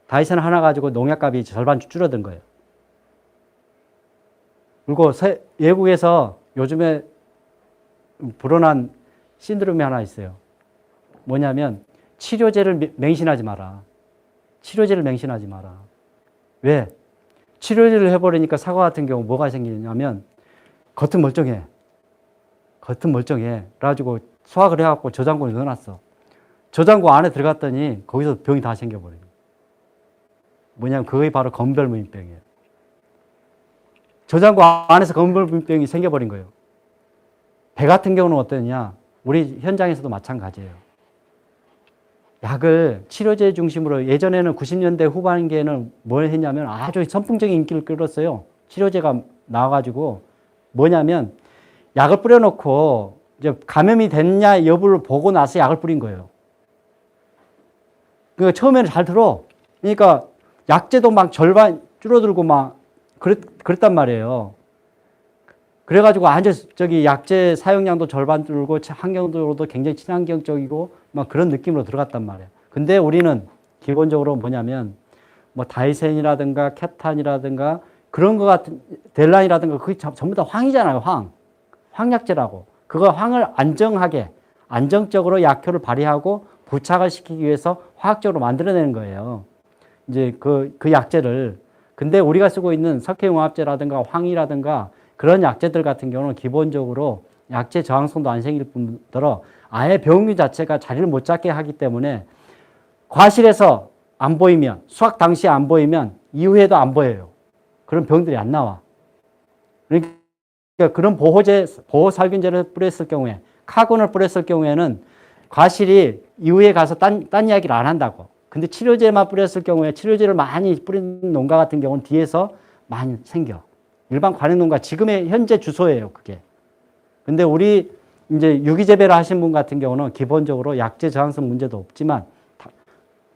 농약값이 절반 줄어든 거예요. 그리고 외국에서 요즘에 불어난 신드롬이 하나 있어요. 뭐냐면 치료제를 맹신하지 마라. 왜? 치료제를 해버리니까 사과 같은 경우 뭐가 생기냐면 겉은 멀쩡해. 그래가지고 수확을 해갖고 저장고에 넣어놨어. 저장고 안에 들어갔더니 거기서 병이 다 생겨버려요. 뭐냐면 그게 바로 건별무인병이에요. 저장고 안에서 건별무인병이 생겨버린 거예요. 배 같은 경우는 어떠냐? 우리 현장에서도 마찬가지예요. 약을 치료제 중심으로 예전에는 90년대 후반기에는 뭘 했냐면 아주 선풍적인 인기를 끌었어요. 치료제가 나와가지고 뭐냐면 약을 뿌려놓고 이제 감염이 됐냐 여부를 보고 나서 약을 뿌린 거예요. 그러니까 처음에는 잘 들어. 그러니까 약제도 막 절반 줄어들고 막 그랬단 말이에요. 그래가지고 약제 사용량도 절반 줄고 환경적으로도 굉장히 친환경적이고 막 그런 느낌으로 들어갔단 말이에요. 근데 우리는 기본적으로 뭐냐면 뭐 다이센이라든가 캡탄이라든가 그런 거 같은 델란이라든가 그게 전부 다 황이잖아요. 황약제라고. 그거 황을 안정적으로 약효를 발휘하고 부착을 시키기 위해서 화학적으로 만들어내는 거예요. 이제 그 약제를. 근데 우리가 쓰고 있는 석회융합제라든가 황이라든가 그런 약제들 같은 경우는 기본적으로 약제 저항성도 안 생길 뿐더러 아예 병균 자체가 자리를 못 잡게 하기 때문에 과실에서 안 보이면, 수확 당시에 안 보이면 이후에도 안 보여요. 그런 병들이 안 나와. 그러니까 그런 보호살균제를 뿌렸을 경우에, 카곤을 뿌렸을 경우에는 과실이 이후에 가서 딴 이야기를 안 한다고. 근데 치료제만 뿌렸을 경우에 치료제를 많이 뿌린 농가 같은 경우는 뒤에서 많이 생겨. 일반 관행농가 지금의 현재 주소예요, 그게. 근데 우리 이제 유기재배를 하신 분 같은 경우는 기본적으로 약재 저항성 문제도 없지만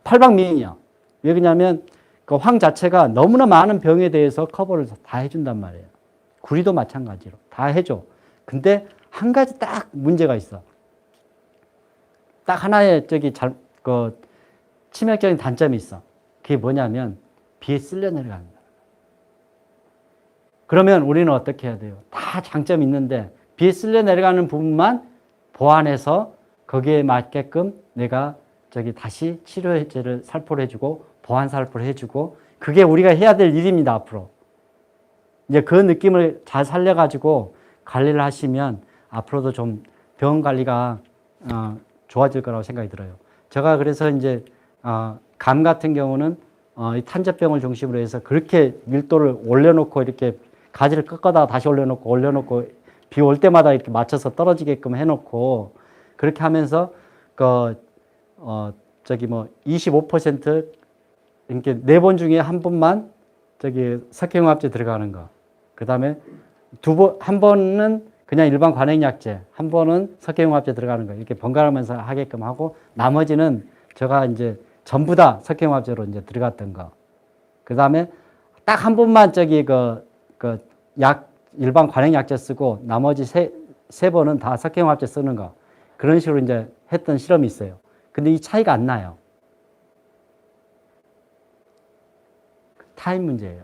팔방미인이야. 왜 그러냐면 그 황 자체가 너무나 많은 병에 대해서 커버를 다 해준단 말이에요. 구리도 마찬가지로 다 해줘. 근데 한 가지 딱 문제가 있어. 딱 하나의 치명적인 단점이 있어. 그게 뭐냐면 비에 쓸려 내려가는 거야. 그러면 우리는 어떻게 해야 돼요? 다 장점이 있는데 비에 쓸려 내려가는 부분만 보완해서 거기에 맞게끔 내가 다시 치료제를 살포를 해주고 보완 살포를 해주고 그게 우리가 해야 될 일입니다, 앞으로. 이제 그 느낌을 잘 살려가지고 관리를 하시면 앞으로도 좀 병원 관리가 좋아질 거라고 생각이 들어요. 제가 그래서 이제 감 같은 경우는 이 탄저병을 중심으로 해서 그렇게 밀도를 올려놓고 이렇게 가지를 꺾어다가 다시 올려놓고 비 올 때마다 이렇게 맞춰서 떨어지게끔 해놓고 그렇게 하면서 25% 이렇게 4번 중에 한 번만 석회용합제 들어가는 거. 그 다음에 한 번은 그냥 일반 관행약제, 한 번은 석회용합제 들어가는 거. 이렇게 번갈아가면서 하게끔 하고 나머지는 제가 이제 전부 다 석회용합제로 이제 들어갔던 거. 그 다음에 딱 한 번만 일반 관행약제 쓰고 나머지 세 번은 다 석회용합제 쓰는 거. 그런 식으로 이제 했던 실험이 있어요. 근데 이 차이가 안 나요. 타임 문제예요.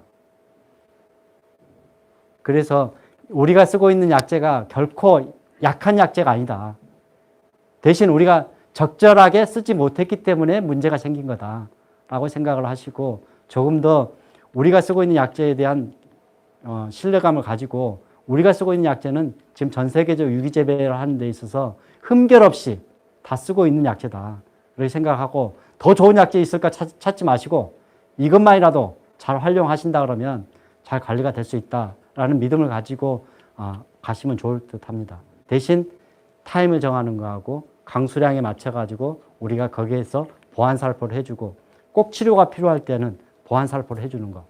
그래서 우리가 쓰고 있는 약제가 결코 약한 약제가 아니다. 대신 우리가 적절하게 쓰지 못했기 때문에 문제가 생긴 거다라고 생각을 하시고 조금 더 우리가 쓰고 있는 약제에 대한 신뢰감을 가지고 우리가 쓰고 있는 약제는 지금 전 세계적 유기재배를 하는 데 있어서 흠결 없이 다 쓰고 있는 약제다. 그렇게 생각하고 더 좋은 약제 있을까 찾지 마시고 이것만이라도 잘 활용하신다 그러면 잘 관리가 될 수 있다라는 믿음을 가지고 가시면 좋을 듯 합니다. 대신 타임을 정하는 거하고 강수량에 맞춰가지고 우리가 거기에서 보완살포를 해주고 꼭 치료가 필요할 때는 보완살포를 해주는 거.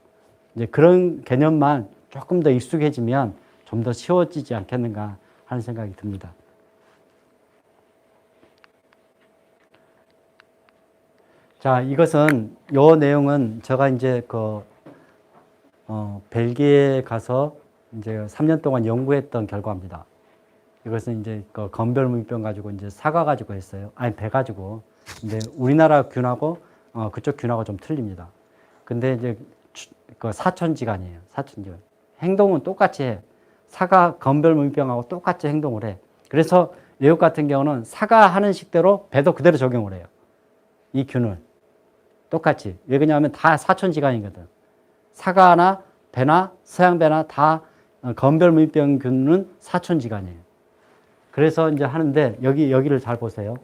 이제 그런 개념만 조금 더 익숙해지면 좀 더 쉬워지지 않겠는가 하는 생각이 듭니다. 자, 이것은, 요 내용은 제가 이제 벨기에에 가서 이제 3년 동안 연구했던 결과입니다. 이것은 이제 건별무병 가지고 이제 사과 가지고 했어요. 아니, 배 가지고. 근데 우리나라 균하고, 그쪽 균하고 좀 틀립니다. 근데 이제 사천지간이에요. 사천지간. 행동은 똑같이 해. 사과 건별무병하고 똑같이 행동을 해. 그래서 외국 같은 경우는 사과 하는 식대로 배도 그대로 적용을 해요. 이 균을. 똑같이. 왜 그러냐면 다 사천지간이거든. 사과나 배나 서양배나 다 건별무병균은 사천지간이에요. 그래서 이제 하는데 여기를 잘 보세요.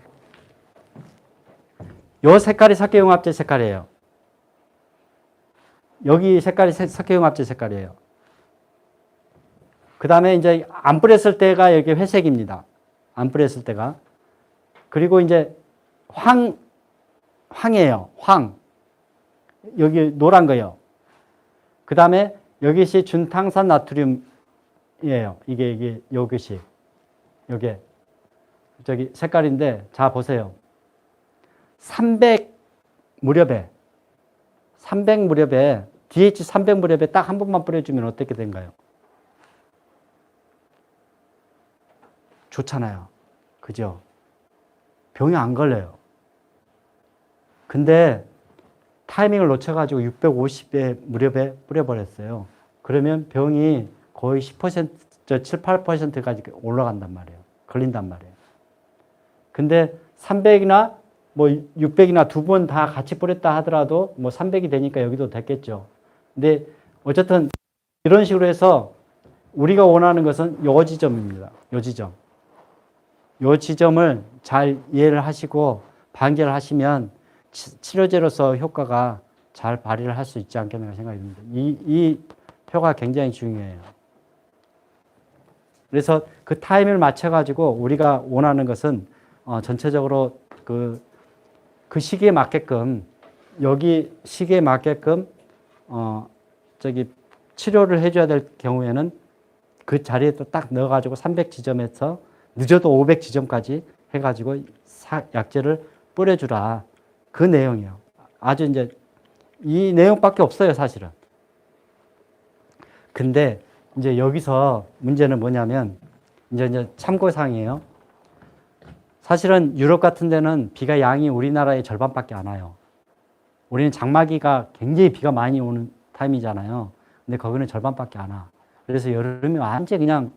요 색깔이 석회용합제 색깔이에요. 여기 색깔이 석회용합제 색깔이에요. 그 다음에 이제 안 뿌렸을 때가 여기 회색입니다. 안 뿌렸을 때가. 그리고 이제 황이에요. 황. 여기 노란 거요. 그 다음에 여기시 준탕산 나트륨이에요. 이게 요것이. 요게. 색깔인데, 자, 보세요. 300 무렵에, DH 300 무렵에 딱 한 번만 뿌려주면 어떻게 된가요? 좋잖아요. 그죠? 병이 안 걸려요. 근데 타이밍을 놓쳐가지고 650배 무렵에 뿌려버렸어요. 그러면 병이 거의 10%, 7, 8%까지 올라간단 말이에요. 걸린단 말이에요. 근데 300이나 뭐 600이나 두 번 다 같이 뿌렸다 하더라도 뭐 300이 되니까 여기도 됐겠죠. 근데 어쨌든 이런 식으로 해서 우리가 원하는 것은 요 지점입니다. 요 지점. 요 지점을 잘 이해를 하시고 방지를 하시면 치료제로서 효과가 잘 발휘를 할 수 있지 않겠나 생각이 듭니다. 이 표가 굉장히 중요해요. 그래서 그 타임을 맞춰가지고 우리가 원하는 것은 전체적으로 그 시기에 맞게끔 여기 시기에 맞게끔 치료를 해줘야 될 경우에는 그 자리에 또 딱 넣어가지고 300지점에서 늦어도 500지점까지 해가지고 약제를 뿌려주라. 그 내용이에요. 아주 이제 이 내용밖에 없어요, 사실은. 근데 이제 여기서 문제는 뭐냐면 이제 참고사항이에요. 사실은 유럽 같은 데는 비가 양이 우리나라의 절반밖에 안 와요. 우리는 장마기가 굉장히 비가 많이 오는 타임이잖아요. 근데 거기는 절반밖에 안 와. 그래서 여름이 완전 그냥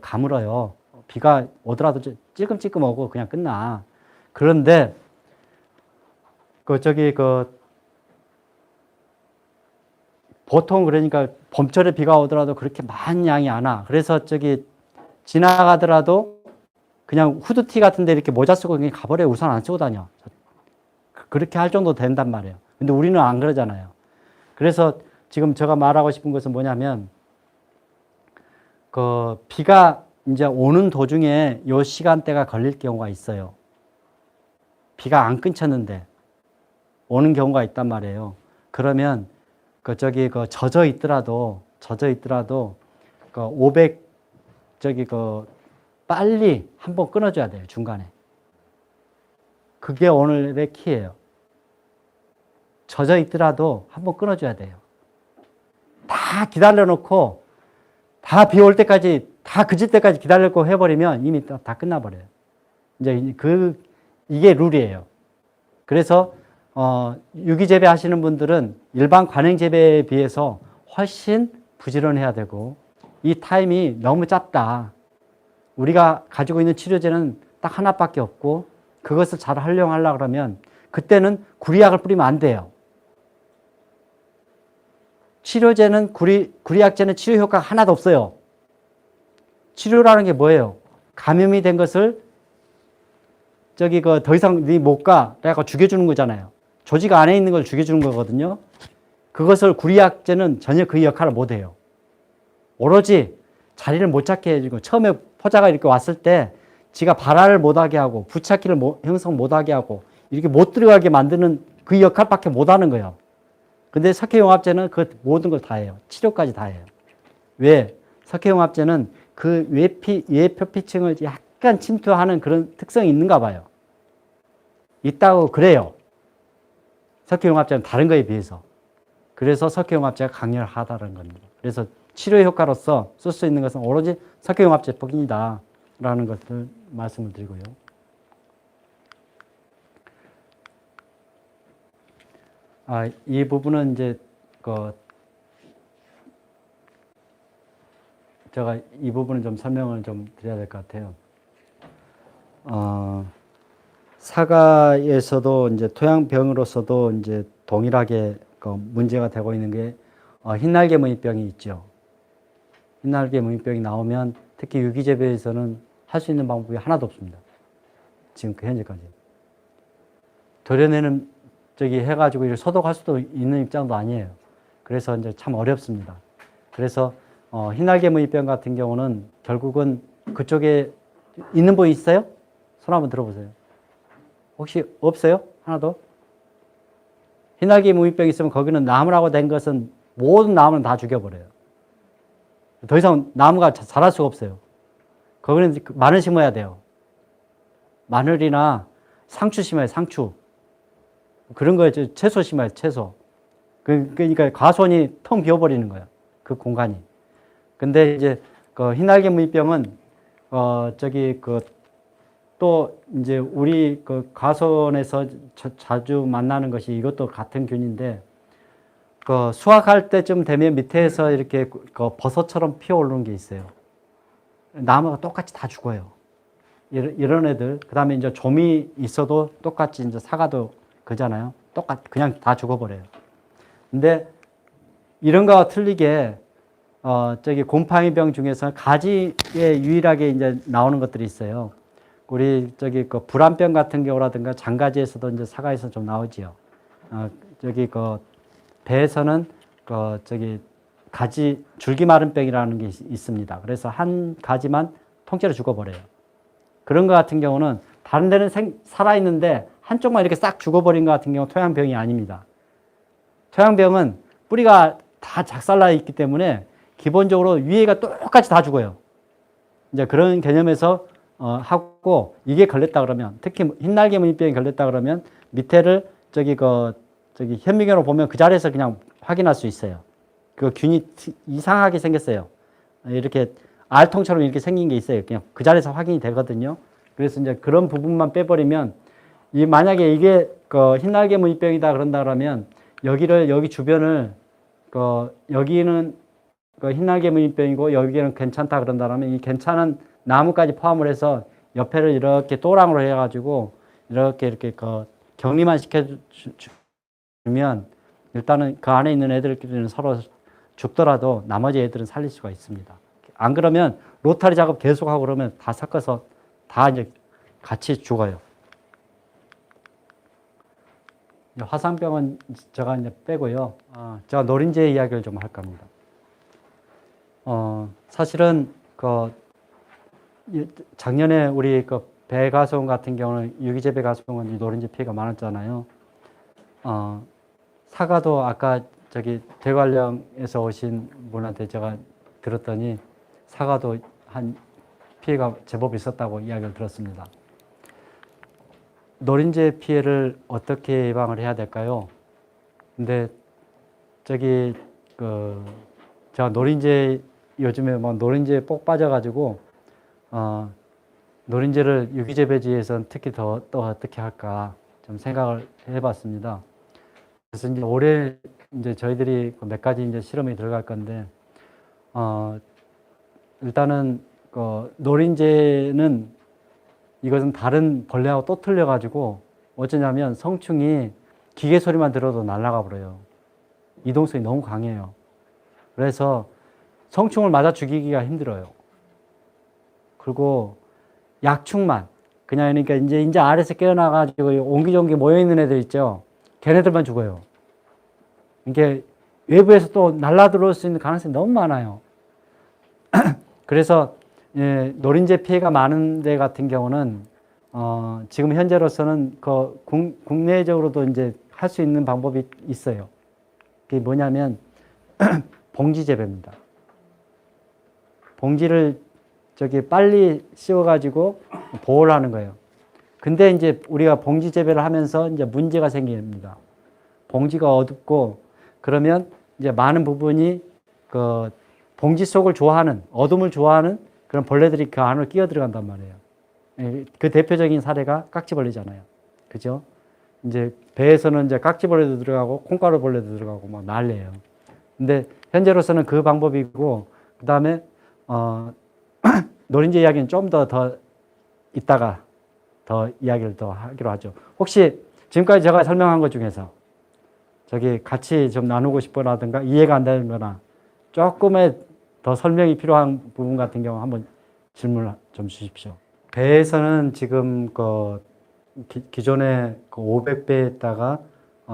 가물어요. 비가 오더라도 찔끔찔끔 오고 그냥 끝나. 그런데 보통 그러니까 봄철에 비가 오더라도 그렇게 많은 양이 안 와. 그래서 지나가더라도 그냥 후드티 같은데 이렇게 모자 쓰고 그냥 가버려요. 우산 안 쓰고 다녀. 그렇게 할 정도 된단 말이에요. 근데 우리는 안 그러잖아요. 그래서 지금 제가 말하고 싶은 것은 뭐냐면, 비가 이제 오는 도중에 요 시간대가 걸릴 경우가 있어요. 비가 안 끊쳤는데 오는 경우가 있단 말이에요. 그러면 젖어 있더라도 500 빨리 한번 끊어줘야 돼요, 중간에. 그게 오늘의 키예요. 젖어 있더라도 한번 끊어줘야 돼요. 다 기다려 놓고 다 비 올 때까지 다 그칠 때까지 기다리고 해버리면 이미 다 끝나버려요. 이제 이게 룰이에요. 그래서 유기재배 하시는 분들은 일반 관행재배에 비해서 훨씬 부지런해야 되고, 이 타임이 너무 짧다. 우리가 가지고 있는 치료제는 딱 하나밖에 없고 그것을 잘 활용하려고 그러면 그때는 구리약을 뿌리면 안 돼요. 치료제는 구리약제는 치료 효과가 하나도 없어요. 치료라는 게 뭐예요? 감염이 된 것을 더 이상 네 못 가. 그래갖고 죽여주는 거잖아요. 조직 안에 있는 걸 죽여주는 거거든요. 그것을 구리약제는 전혀 그 역할을 못 해요. 오로지 자리를 못 찾게 해주고, 처음에 포자가 이렇게 왔을 때 지가 발화를 못하게 하고 부착기를 형성 못하게 하고 이렇게 못 들어가게 만드는 그 역할밖에 못하는 거예요. 근데 석회용합제는 그 모든 걸 다 해요. 치료까지 다 해요. 왜? 석회용합제는 그 외표피층을 약간 침투하는 그런 특성이 있는가 봐요. 있다고 그래요. 석회용합제는 다른 거에 비해서. 그래서 석회용합제가 강렬하다는 겁니다. 그래서 치료 효과로서 쓸 수 있는 것은 오로지 석회용합제뿐이다 라는 것을 말씀을 드리고요. 이 부분은 이제 제가 이 부분은 좀 설명을 좀 드려야 될 것 같아요. 사과에서도 이제 토양병으로서도 이제 동일하게 문제가 되고 있는 게 흰날개 무늬병이 있죠. 흰날개 무늬병이 나오면 특히 유기재배에서는 할 수 있는 방법이 하나도 없습니다. 지금 현재까지. 도려내는 해가지고 이렇게 소독할 수도 있는 입장도 아니에요. 그래서 이제 참 어렵습니다. 그래서 흰날개 무늬병 같은 경우는 결국은 그쪽에 있는 분 있어요? 손 한번 들어보세요. 혹시 없어요? 하나도? 흰날개 무늬병 있으면 거기는 나무라고 된 것은 모든 나무는 다 죽여버려요. 더 이상 나무가 자랄 수가 없어요. 거기는 마늘 심어야 돼요. 마늘이나 상추 심어요, 상추. 그런 거 채소 심어요, 채소. 그러니까 과수원이 텅 비어버리는 거예요. 그 공간이. 근데 이제 흰날개 무늬병은 또 이제 우리 과수원에서 자주 만나는 것이 이것도 같은 균인데, 수확할 때쯤 되면 밑에서 이렇게 버섯처럼 피어오르는 게 있어요. 나무가 똑같이 다 죽어요. 이런 애들. 그 다음에 이제 좀이 있어도 똑같이 이제 사과도 그잖아요. 그냥 다 죽어버려요. 근데 이런 거와 틀리게, 곰팡이병 중에서 가지에 유일하게 이제 나오는 것들이 있어요. 우리 불안병 같은 경우라든가 장가지에서도 이제 사과에서 좀 나오지요. 배에서는 가지 줄기마름병이라는 게 있습니다. 그래서 한 가지만 통째로 죽어버려요. 그런 것 같은 경우는 다른 데는 살아있는데 한쪽만 이렇게 싹 죽어버린 것 같은 경우 토양병이 아닙니다. 토양병은 뿌리가 다 작살나 있기 때문에 기본적으로 위에가 똑같이 다 죽어요. 이제 그런 개념에서 하고 이게 걸렸다 그러면 특히 흰날개 무늬병이 걸렸다 그러면 밑에를 저기 현미경으로 보면 그 자리에서 그냥 확인할 수 있어요. 그 균이 이상하게 생겼어요. 이렇게 알통처럼 이렇게 생긴 게 있어요. 그냥 그 자리에서 확인이 되거든요. 그래서 이제 그런 부분만 빼버리면 만약에 이게 흰날개 무늬병이다 그런다 그러면 여기 주변을 여기는 흰날개 무늬병이고 여기는 괜찮다 그런다 그러면 이 괜찮은 나무까지 포함을 해서 옆에를 이렇게 또랑으로 해가지고 이렇게 격리만 시켜주면 일단은 그 안에 있는 애들끼리는 서로 죽더라도 나머지 애들은 살릴 수가 있습니다. 안 그러면 로타리 작업 계속하고 그러면 다 섞어서 다 이제 같이 죽어요. 화상병은 제가 이제 빼고요. 제가 노린재 이야기를 좀 할 겁니다. 사실은 작년에 우리 배가수원 같은 경우는 유기재배 가수원이 노린재 피해가 많았잖아요. 사과도 아까 대관령에서 오신 분한테 제가 들었더니 사과도 한 피해가 제법 있었다고 이야기를 들었습니다. 노린재 피해를 어떻게 예방을 해야 될까요? 근데 제가 노린재 요즘에 노린재에 꼭 빠져가지고 노린재를 유기재배지에서는 특히 또 어떻게 할까 좀 생각을 해봤습니다. 그래서 이제 올해 이제 저희들이 몇 가지 이제 실험에 들어갈 건데 일단은 노린재는 이것은 다른 벌레하고 또 틀려가지고 어쩌냐면 성충이 기계 소리만 들어도 날아가 버려요. 이동성이 너무 강해요. 그래서 성충을 맞아 죽이기가 힘들어요. 그리고 약충만 그냥 그러니까 이제 아래에서 깨어나가지고 옹기종기 모여 있는 애들 있죠. 걔네들만 죽어요. 이게 외부에서 또 날라 들어올 수 있는 가능성이 너무 많아요. 그래서 노린재 피해가 많은 데 같은 경우는 지금 현재로서는 국내적으로도 이제 할 수 있는 방법이 있어요. 그게 뭐냐면 봉지 재배입니다. 봉지를 빨리 씌워가지고 보호를 하는 거예요. 근데 이제 우리가 봉지 재배를 하면서 이제 문제가 생깁니다. 봉지가 어둡고 그러면 이제 많은 부분이 봉지 속을 좋아하는, 어둠을 좋아하는 그런 벌레들이 그 안으로 끼어 들어간단 말이에요. 그 대표적인 사례가 깍지벌레잖아요. 그죠? 이제 배에서는 이제 깍지벌레도 들어가고 콩가루벌레도 들어가고 막 난리예요. 근데 현재로서는 그 방법이고, 그 다음에, 노린재 이야기는 좀 더 이따가 더 이야기를 더 하기로 하죠. 혹시 지금까지 제가 설명한 것 중에서 같이 좀 나누고 싶어라든가 이해가 안 되는 거나 조금의 더 설명이 필요한 부분 같은 경우 한번 질문을 좀 주십시오. 배에서는 지금 기존에 500배에다가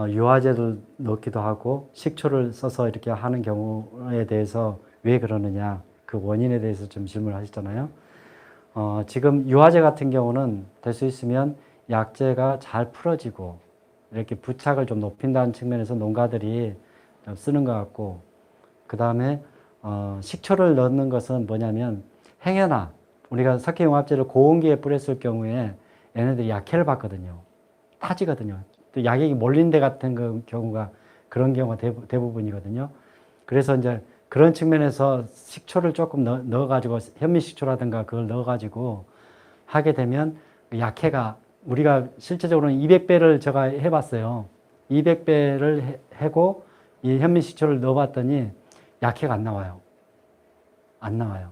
유화제를 넣기도 하고 식초를 써서 이렇게 하는 경우에 대해서 왜 그러느냐 그 원인에 대해서 좀 질문을 하셨잖아요. 지금 유화제 같은 경우는 될 수 있으면 약재가 잘 풀어지고 이렇게 부착을 좀 높인다는 측면에서 농가들이 쓰는 것 같고, 그 다음에 식초를 넣는 것은 뭐냐면 행여나 우리가 석회용합제를 고온기에 뿌렸을 경우에 얘네들이 약해를 받거든요. 타지거든요. 또 약액이 몰린 데 같은 경우가 그런 경우가 대부분이거든요. 그래서 이제 그런 측면에서 식초를 조금 넣어가지고 현미식초라든가 그걸 넣어가지고 하게 되면 약해가 우리가 실제적으로는 200배를 제가 해봤어요. 200배를 해고 이 현미식초를 넣어봤더니 약해가 안 나와요. 안 나와요.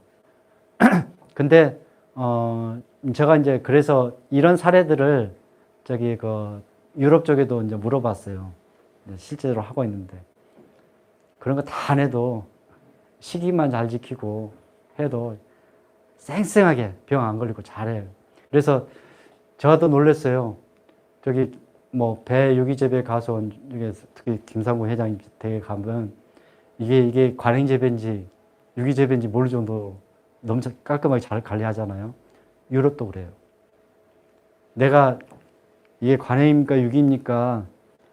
근데 제가 이제 그래서 이런 사례들을 유럽 쪽에도 이제 물어봤어요. 실제로 하고 있는데 그런 거 다 안 해도 시기만 잘 지키고 해도 쌩쌩하게 병 안 걸리고 잘해요. 그래서 저도 놀랐어요. 배 유기재배 가수원 중에 특히 김상구 회장 댁에 가면 이게 관행재배인지 유기재배인지 모를 정도로 너무 깔끔하게 잘 관리하잖아요. 유럽도 그래요. 내가 이게 관행입니까 유기입니까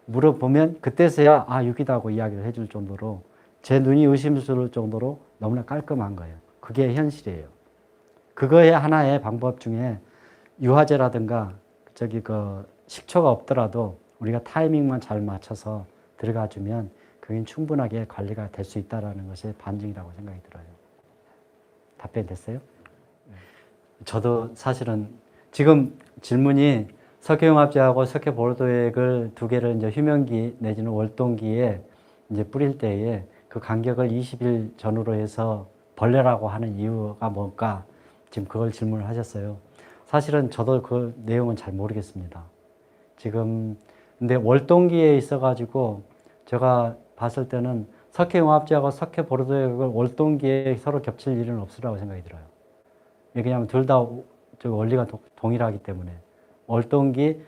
물어보면 그때서야 유기다고 이야기를 해줄 정도로 제 눈이 의심스러울 정도로 너무나 깔끔한 거예요. 그게 현실이에요. 그거의 하나의 방법 중에 유화제라든가 그 식초가 없더라도 우리가 타이밍만 잘 맞춰서 들어가 주면 그게 충분하게 관리가 될 수 있다는 것이 반증이라고 생각이 들어요. 답변 됐어요? 저도 사실은 지금 질문이 석회융합제하고 석회보르도액을 두 개를 이제 휴면기 내지는 월동기에 이제 뿌릴 때에 그 간격을 20일 전후로 해서 벌레라고 하는 이유가 뭘까? 지금 그걸 질문을 하셨어요. 사실은 저도 그 내용은 잘 모르겠습니다. 지금 근데 월동기에 있어가지고 제가 봤을 때는 석회융합제하고 석회보르도액을 월동기에 서로 겹칠 일은 없으라고 생각이 들어요. 왜냐하면 둘 다 원리가 동일하기 때문에 월동기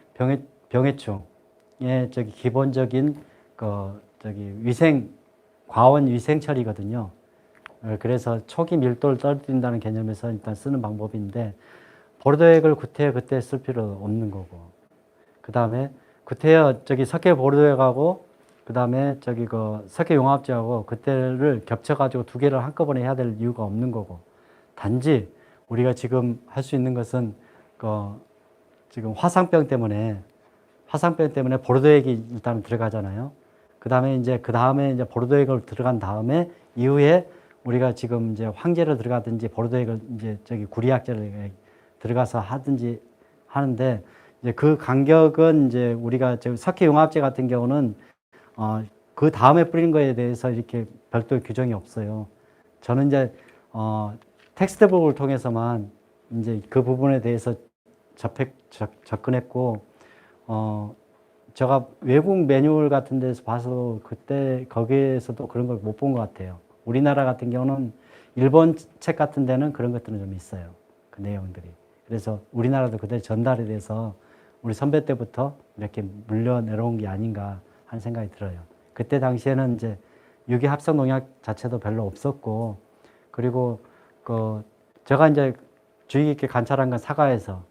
병해충의 기본적인 과원 위생 처리거든요. 그래서 초기 밀도를 떨어뜨린다는 개념에서 일단 쓰는 방법인데 보르도액을 구태여 그때 쓸 필요 없는 거고 그 다음에 구태여 석회 보르도액하고 그 다음에 석회융합제하고 그때를 겹쳐가지고 두 개를 한꺼번에 해야 될 이유가 없는 거고 단지 우리가 지금 할 수 있는 것은 지금 화상병 때문에 보르도액이 일단 들어가잖아요. 그 다음에 이제 보르도액을 들어간 다음에 이후에 우리가 지금 이제 황제로 들어가든지 보르도액을 이제 구리약제를 들어가서 하든지 하는데 이제 그 간격은 이제 우리가 석회융합제 같은 경우는 그 다음에 뿌리는 거에 대해서 이렇게 별도의 규정이 없어요. 저는 이제 텍스트북을 통해서만 이제 그 부분에 대해서 접근했고 제가 외국 매뉴얼 같은 데서 봐서 그때 거기에서도 그런 걸 못 본 것 같아요. 우리나라 같은 경우는 일본 책 같은 데는 그런 것들은 좀 있어요. 그 내용들이. 그래서 우리나라도 그대로 전달이 돼서 우리 선배 때부터 이렇게 물려 내려온 게 아닌가 하는 생각이 들어요. 그때 당시에는 이제 유기 합성 농약 자체도 별로 없었고 그리고 제가 이제 주의 깊게 관찰한 건 사과에서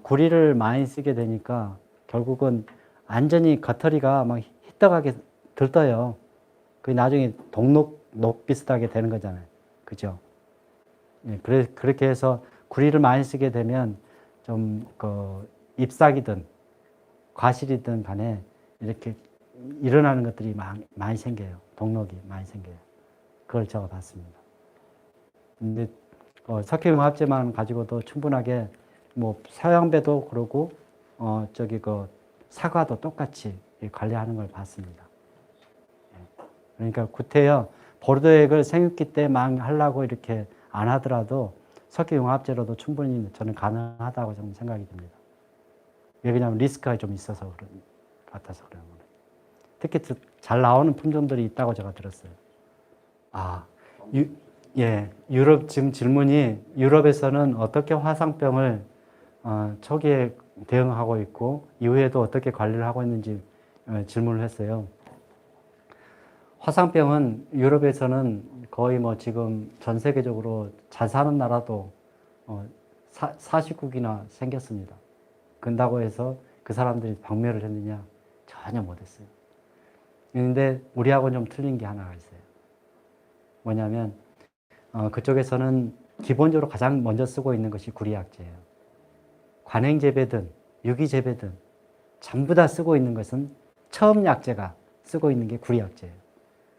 구리를 많이 쓰게 되니까 결국은 완전히 겉털이가 막 희떡하게 들떠요. 그 나중에 녹 비슷하게 되는 거잖아요. 그죠? 예, 그렇게 해서 구리를 많이 쓰게 되면 좀 잎사귀든 과실이든 간에 이렇게 일어나는 것들이 많이 생겨요. 독록이 많이 생겨요. 그걸 제가 봤습니다. 근데 석회융합제만 가지고도 충분하게 서양배도 그러고 사과도 똑같이 관리하는 걸 봤습니다. 그러니까 구태여 보르도액을 생육기 때만 하려고 이렇게 안 하더라도 석회융합제로도 충분히 저는 가능하다고 저는 생각이 듭니다. 왜냐하면 리스크가 좀 있어서 그런 같아서 그런 거예요. 특히 잘 나오는 품종들이 있다고 제가 들었어요. 유럽 지금 질문이 유럽에서는 어떻게 화상병을 초기에 대응하고 있고 이후에도 어떻게 관리를 하고 있는지 질문을 했어요. 화상병은 유럽에서는 거의 지금 전 세계적으로 잘 사는 나라도 40국이나 생겼습니다. 그런다고 해서 그 사람들이 박멸을 했느냐? 전혀 못했어요. 그런데 우리하고는 좀 틀린 게 하나가 있어요. 뭐냐면 그쪽에서는 기본적으로 가장 먼저 쓰고 있는 것이 구리약제예요. 관행재배든 유기재배든 전부 다 쓰고 있는 것은 처음 약제가 쓰고 있는 게 구리약제예요.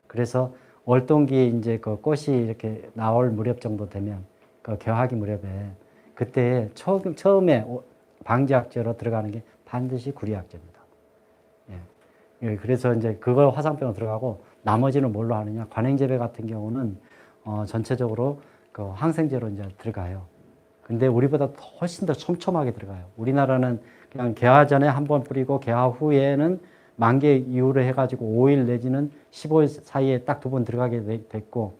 그래서 월동기 이제 꽃이 이렇게 나올 무렵 정도 되면 개화기 무렵에 그때 처음에 방지약제로 들어가는 게 반드시 구리약제입니다. 예. 그래서 이제 그걸 화상병으로 들어가고 나머지는 뭘로 하느냐? 관행재배 같은 경우는 전체적으로 항생제로 이제 들어가요. 근데 우리보다 훨씬 더 촘촘하게 들어가요. 우리나라는 그냥 개화 전에 한 번 뿌리고 개화 후에는 만개 이후로 해가지고 5일 내지는 15일 사이에 딱 두 번 들어가게 됐고,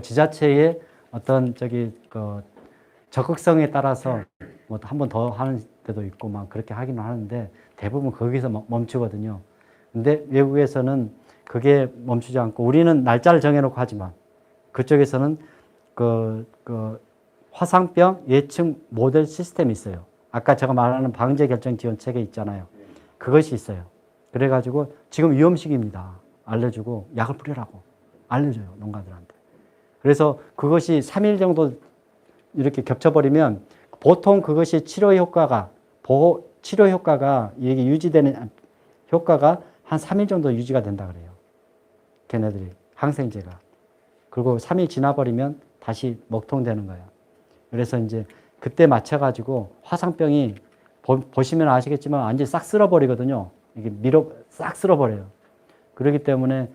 지자체의 어떤 적극성에 따라서 한 번 더 하는 데도 있고 막 그렇게 하기는 하는데 대부분 거기서 멈추거든요. 근데 외국에서는 그게 멈추지 않고 우리는 날짜를 정해놓고 하지만 그쪽에서는 화상병 예측 모델 시스템이 있어요. 아까 제가 말하는 방제 결정 지원 체계 있잖아요. 그것이 있어요. 그래가지고 지금 위험 시기입니다. 알려주고 약을 뿌리라고. 알려줘요, 농가들한테. 그래서 그것이 3일 정도 이렇게 겹쳐버리면 보통 그것이 치료 효과가 이게 유지되는 효과가 한 3일 정도 유지가 된다 그래요. 걔네들이 항생제가. 그리고 3일 지나버리면 다시 먹통되는 거예요. 그래서 이제 그때 맞춰가지고 화상병이 보시면 아시겠지만 완전히 싹 쓸어버리거든요. 이게 싹 쓸어버려요. 그렇기 때문에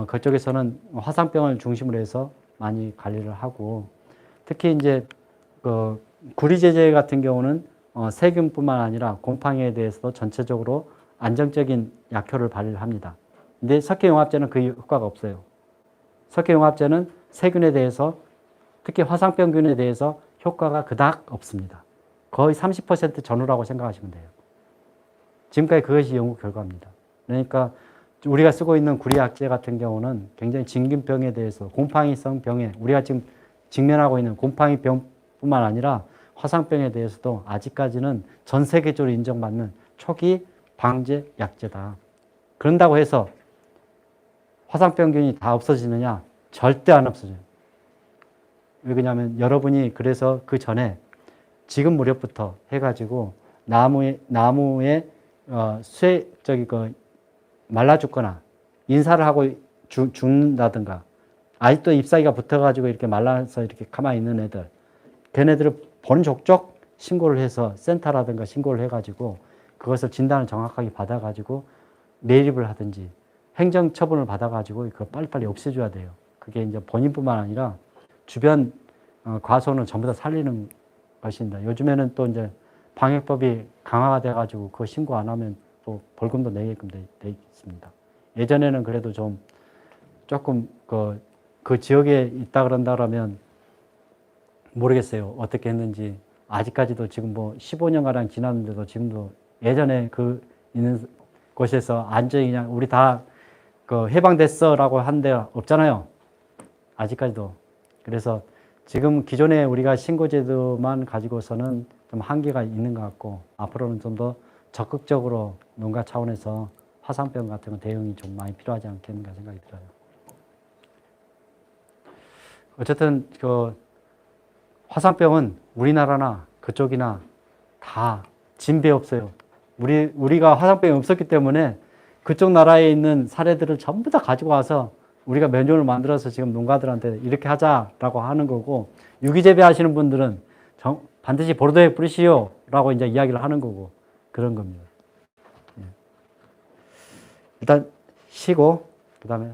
그쪽에서는 화상병을 중심으로 해서 많이 관리를 하고, 특히 이제 그 구리제제 같은 경우는 세균뿐만 아니라 곰팡이에 대해서도 전체적으로 안정적인 약효를 발휘를 합니다. 근데 석회용합제는 그 효과가 없어요. 석회용합제는 세균에 대해서, 특히 화상병균에 대해서 효과가 그닥 없습니다. 거의 30% 전후라고 생각하시면 돼요. 지금까지 그것이 연구 결과입니다. 그러니까 우리가 쓰고 있는 구리약제 같은 경우는 굉장히 진균병에 대해서, 곰팡이성 병에, 우리가 지금 직면하고 있는 곰팡이병뿐만 아니라 화상병에 대해서도 아직까지는 전 세계적으로 인정받는 초기 방제 약제다. 그런다고 해서 화상병균이 다 없어지느냐? 절대 안 없어져요. 왜 그러냐면 여러분이 그래서 그 전에 지금 무렵부터 해가지고 나무에 말라 죽거나 인사를 하고 죽는다든가, 아직도 잎사귀가 붙어가지고 이렇게 말라서 이렇게 가만히 있는 애들, 걔네들을 번족족 신고를 해서 센터라든가 신고를 해가지고 그것을 진단을 정확하게 받아가지고 매립을 하든지 행정처분을 받아가지고 그걸 빨리빨리 없애줘야 돼요. 그게 이제 본인뿐만 아니라 주변 과수원을 전부 다 살리는 것입니다. 요즘에는 또 이제 방역법이 강화가 돼가지고 그거 신고 안 하면 또 벌금도 내게끔 돼 있습니다. 예전에는 그래도 좀 조금 그 지역에 있다 그런다 그러면 모르겠어요. 어떻게 했는지. 아직까지도 지금 뭐 15년가량 지났는데도 지금도 예전에 그 있는 곳에서 안전히 그냥 우리 다 해방됐어 라고 한 데 없잖아요. 아직까지도. 그래서 지금 기존에 우리가 신고제도만 가지고서는 좀 한계가 있는 것 같고, 앞으로는 좀 더 적극적으로 농가 차원에서 화상병 같은 거 대응이 좀 많이 필요하지 않겠는가 생각이 들어요. 어쨌든 화상병은 우리나라나 그쪽이나 다 진배 없어요. 우리가 화상병이 없었기 때문에 그쪽 나라에 있는 사례들을 전부 다 가지고 와서 우리가 면역을 만들어서 지금 농가들한테 이렇게 하자라고 하는 거고, 유기재배 하시는 분들은 반드시 보르도에 뿌리시오 라고 이제 이야기를 하는 거고, 그런 겁니다. 일단 쉬고, 그 다음에